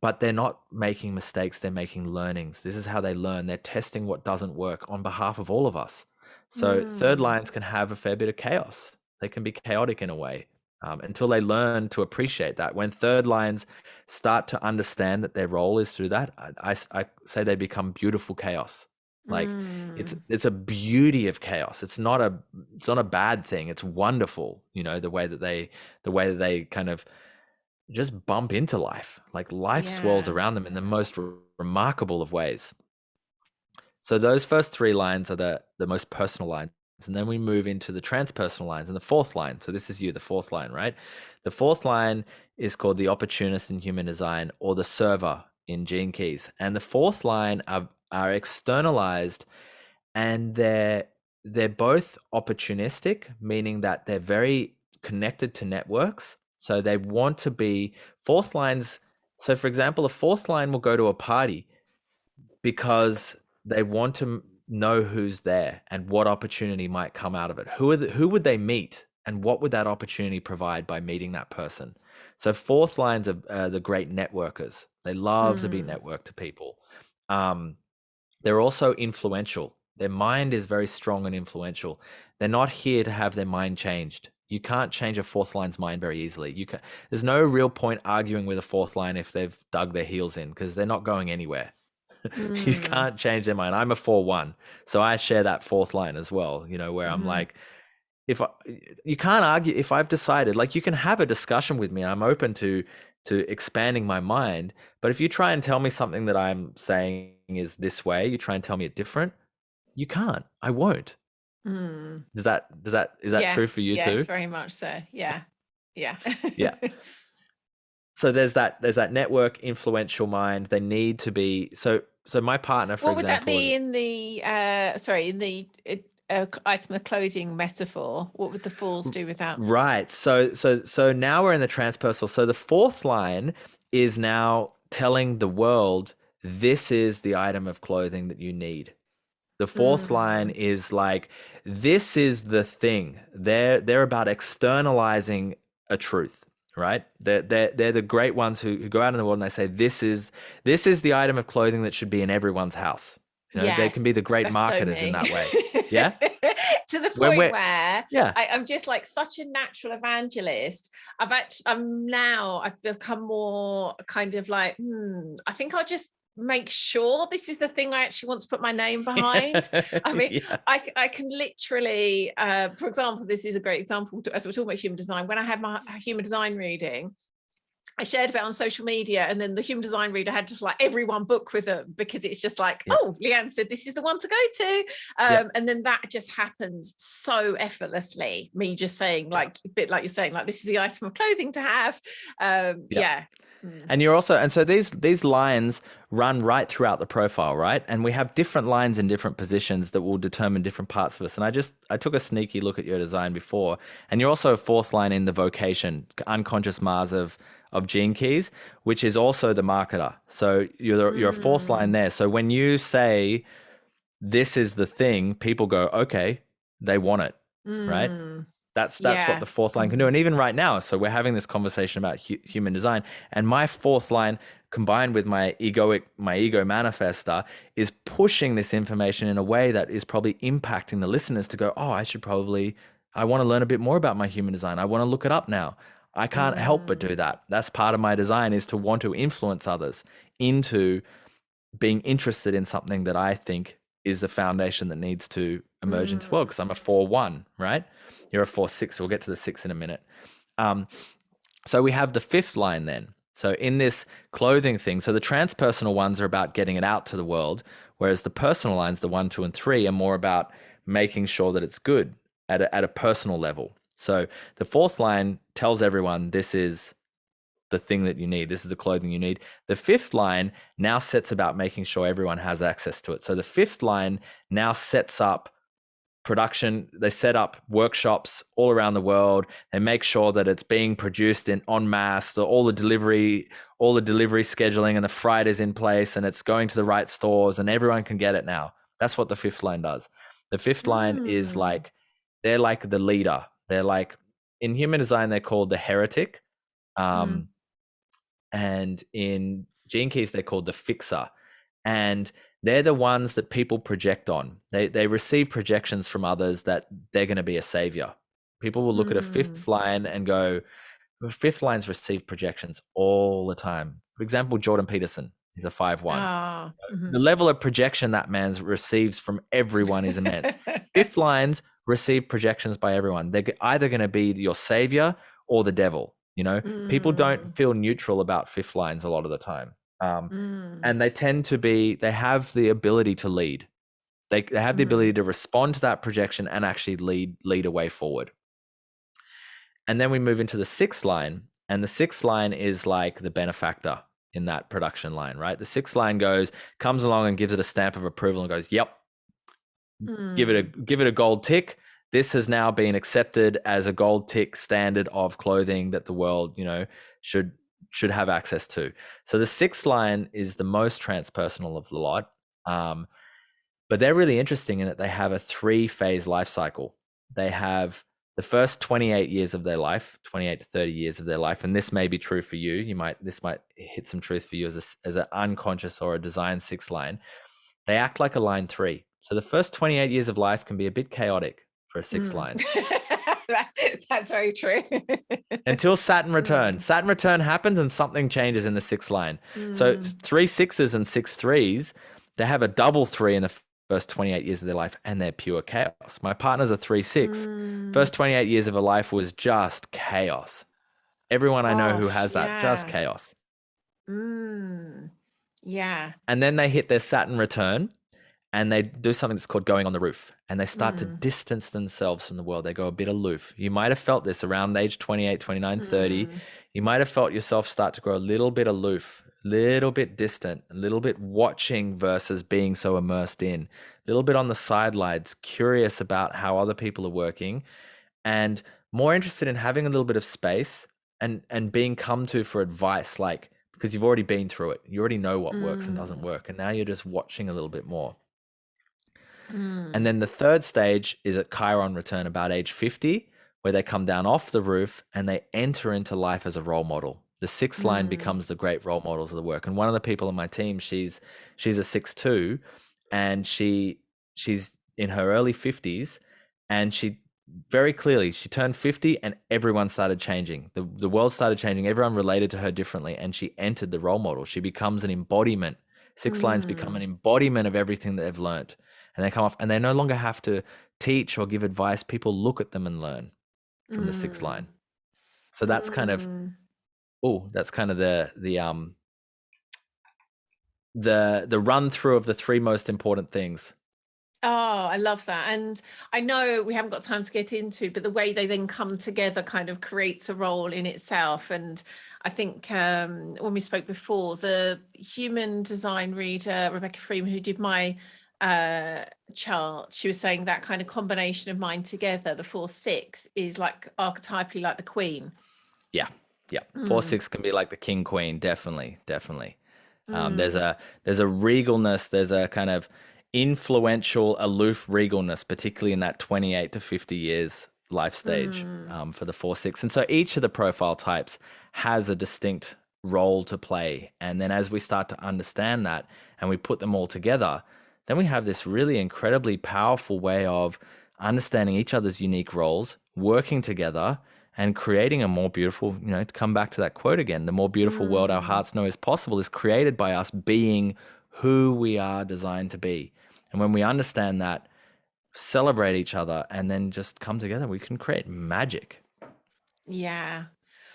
but they're not making mistakes. They're making learnings. This is how they learn. They're testing what doesn't work on behalf of all of us. So third lines can have a fair bit of chaos. They can be chaotic in a way, until they learn to appreciate that. When third lines start to understand that their role is through that, I say they become beautiful chaos. Like it's a beauty of chaos. It's not a bad thing. It's wonderful. You know, the way that they kind of just bump into life. Like life swirls around them in the most remarkable of ways. So those first three lines are the most personal lines. And then we move into the transpersonal lines and the fourth line. So this is you, the fourth line, right? The fourth line is called the opportunist in human design, or the server in Gene Keys. And the fourth line are externalized, and they're both opportunistic, meaning that they're very connected to networks. So they want to be fourth lines. So for example, a fourth line will go to a party because they want to know who's there and what opportunity might come out of it. Who would they meet, and what would that opportunity provide by meeting that person? So fourth lines are the great networkers. They love to be networked to people. They're also influential. Their mind is very strong and influential. They're not here to have their mind changed. You can't change a fourth line's mind very easily. There's no real point arguing with a fourth line if they've dug their heels in, because they're not going anywhere. You can't change their mind. I'm a 4-1, so I share that fourth line as well, you know, where I'm like, you can't argue. If I've decided, like, you can have a discussion with me, I'm open to expanding my mind, but if you try and tell me something that I'm saying is this way, you try and tell me it different, you can't. I won't. Is that true for you too? Yes, very much so. Yeah. Yeah. So there's that network influential mind. They need to be so my partner, for what example. What would that be in the item of clothing metaphor, what would the fours do with that? Right. So now we're in the transpersonal. So the fourth line is now telling the world this is the item of clothing that you need. The fourth line Mm, is like, this is the thing. They're about externalizing a truth, right? They're the great ones who go out in the world and they say, this is the item of clothing that should be in everyone's house. You know, they can be yes, the great that's so marketers in me. that way. Yeah. To the When point we're where yeah. I'm just like such a natural evangelist. I've become more kind of like, I think I'll just make sure this is the thing I actually want to put my name behind. I mean, Yeah. I can literally, for example, this is a great example as we're talking about human design. When I had my human design reading, I shared about it on social media, and then the human design reader had just like everyone book with them, because it's just like, Yep. oh, Lian said this is the one to go to. Yep. And then that just happens so effortlessly. Me just saying, Yep. like, a bit like you're saying, like, this is the item of clothing to have. Yep. Yeah. Mm. And so these lines run right throughout the profile, right? And we have different lines in different positions that will determine different parts of us. And I took a sneaky look at your design before, and you're also a fourth line in the vocation, unconscious Mars of Gene Keys, which is also the marketer. So you're a fourth line there. So when you say this is the thing, people go, okay, they want it, right? Mm. That's what Yeah. the fourth line can do. And even right now, so we're having this conversation about human design, and my fourth line combined with my ego manifester is pushing this information in a way that is probably impacting the listeners to go, oh, I want to learn a bit more about my human design. I want to look it up now. I can't help but do that. That's part of my design, is to want to influence others into being interested in something that I think is a foundation that needs to emerge into the world, because I'm a 4-1, right? You're a 4-6. We'll get to the 6 in a minute. So we have the fifth line then. So in this clothing thing, so the transpersonal ones are about getting it out to the world, whereas the personal lines, the 1, 2, and 3, are more about making sure that it's good at a personal level. So the fourth line tells everyone this is the thing that you need. This is the clothing you need. The fifth line now sets about making sure everyone has access to it. So the fifth line now sets up production. They set up workshops all around the world. They make sure that it's being produced in en masse, all the delivery scheduling and the freight is in place, and it's going to the right stores, and everyone can get it now. That's what the fifth line does. The fifth line is like, they're like the leader. They're like, in human design, they're called the heretic. And in Gene Keys, they're called the fixer. And they're the ones that people project on. They receive projections from others that they're going to be a savior. People will look at a fifth line and go, fifth lines receive projections all the time. For example, Jordan Peterson is a 5-1. The level of projection that man receives from everyone is immense. Fifth lines receive projections by everyone. They're either going to be your savior or the devil. You know, people don't feel neutral about fifth lines a lot of the time. And they have the ability to lead. They have the ability to respond to that projection and actually lead a way forward. And then we move into the sixth line, and the sixth line is like the benefactor in that production line, right? The sixth line comes along and gives it a stamp of approval and goes, yep, give it a gold tick. This has now been accepted as a gold tick standard of clothing that the world, should have access to. So the sixth line is the most transpersonal of the lot. But they're really interesting in that they have a 3-phase life cycle. They have the first 28 years of their life, 28 to 30 years of their life, and this may be true for you. This might hit some truth for you as an unconscious or a design 6 line. They act like a line 3. So the first 28 years of life can be a bit chaotic for a 6 line. That's very true. Until Saturn return. Saturn return happens and something changes in the 6th line. So 3 6s and 6 3s, they have a double 3 in the first 28 years of their life, and they're pure chaos. My partner's a 3-6. First 28 years of her life was just chaos. Everyone I know who has that, just chaos. Yeah. And then they hit their Saturn return, and they do something that's called going on the roof, and they start to Mm, distance themselves from the world. They go a bit aloof. You might have felt this around age 28, 29, 30. mm, You might have felt yourself start to grow a little bit aloof, a little bit distant, a little bit watching versus being so immersed in, a little bit on the sidelines, curious about how other people are working, and more interested in having a little bit of space and being come to for advice, like, because you've already been through it. You already know what works and doesn't mm, work, and now you're just watching a little bit more. And mm, then the third stage is at Chiron return, about age 50, where they come down off the roof and they enter into life as a role model. The sixth line mm, becomes the great role models of the work. And one of the people on my team, she's a 6'2", and she's in her early 50s, and she very clearly, she turned 50 and everyone started changing. The world started changing. Everyone related to her differently, and she entered the role model. She becomes an embodiment. Six lines become an mm, embodiment of everything that they've learned, and they come off and they no longer have to teach or give advice. People look at them and learn from the sixth mm, line. So that's kind of, mm. that's kind of the run through of the three most important things. Oh, I love that. And I know we haven't got time to get into, but the way they then come together kind of creates a role in itself. And I think when we spoke before, the human design reader, Rebecca Freeman, who did my chart, she was saying that kind of combination of mine together, the 4-6, is like archetypally like the queen. Yeah, yeah. Mm, 4-6 can be like the king queen, definitely, definitely. There's mm, a regalness, there's a kind of influential, aloof regalness, particularly in that 28 to 50 years life stage, mm, for the 4-6. And so each of the profile types has a distinct role to play. And then as we start to understand that and we put them all together, then we have this really incredibly powerful way of understanding each other's unique roles, working together, and creating a more beautiful, to come back to that quote again, the more beautiful world our mm. hearts know is possible is created by us being who we are designed to be. And when we understand that, celebrate each other, and then just come together, we can create magic. Yeah.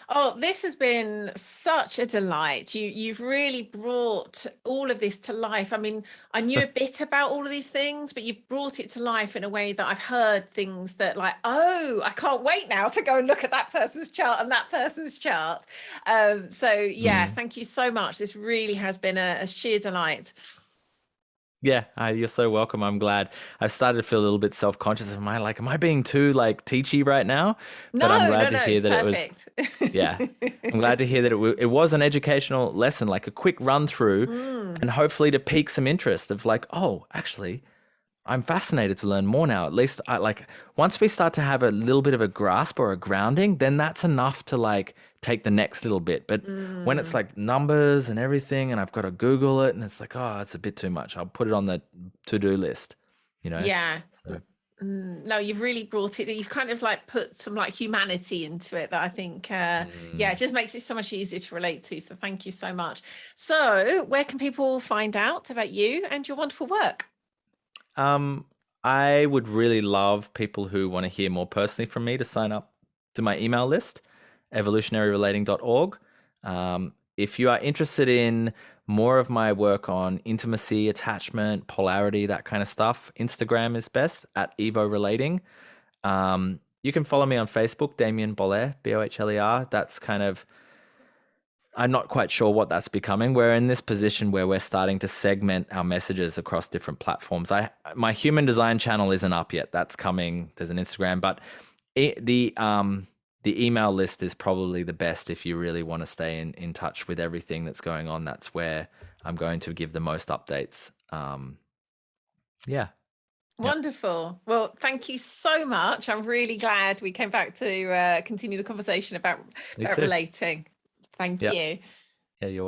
Oh, this has been such a delight. You've really brought all of this to life. I mean, I knew a bit about all of these things, but you've brought it to life in a way that I've heard things that like, oh, I can't wait now to go and look at that person's chart and that person's chart. So yeah, Mm. thank you so much. This really has been a sheer delight. Yeah, you're so welcome. I'm glad. I've started to feel a little bit self-conscious. Am I being too like teachy right now? But I'm No, glad no, to no, hear it's that it was. perfect. Yeah, I'm glad to hear that it was an educational lesson, like a quick run through, Mm, and hopefully to pique some interest of like, oh, actually, I'm fascinated to learn more now. At least I like once we start to have a little bit of a grasp or a grounding, then that's enough to like take the next little bit. But when it's mm. like numbers and everything and I've got to Google it and it's like, oh, it's a bit too much. I'll put it on the to-do list, you know? Yeah. So, No, you've really brought it. You've kind of like put some like humanity into it that I think, yeah, it mm. just makes it so much easier to relate to. So thank you so much. So where can people find out about you and your wonderful work? Um, I would really love people who want to hear more personally from me to sign up to my email list, evolutionaryrelating.org. If you are interested in more of my work on intimacy, attachment, polarity, that kind of stuff, Instagram is best at Evo Relating. You can follow me on Facebook, Damien Bohler, Bohler. That's kind of, I'm not quite sure what that's becoming. We're in this position where we're starting to segment our messages across different platforms. My human design channel isn't up yet. That's coming. There's an Instagram, but the email list is probably the best if you really want to stay in touch with everything that's going on. That's where I'm going to give the most updates. Yeah. Yep. Wonderful. Well, thank you so much. I'm really glad we came back to continue the conversation Me about too. relating. Thank Yep. you. Yeah. You're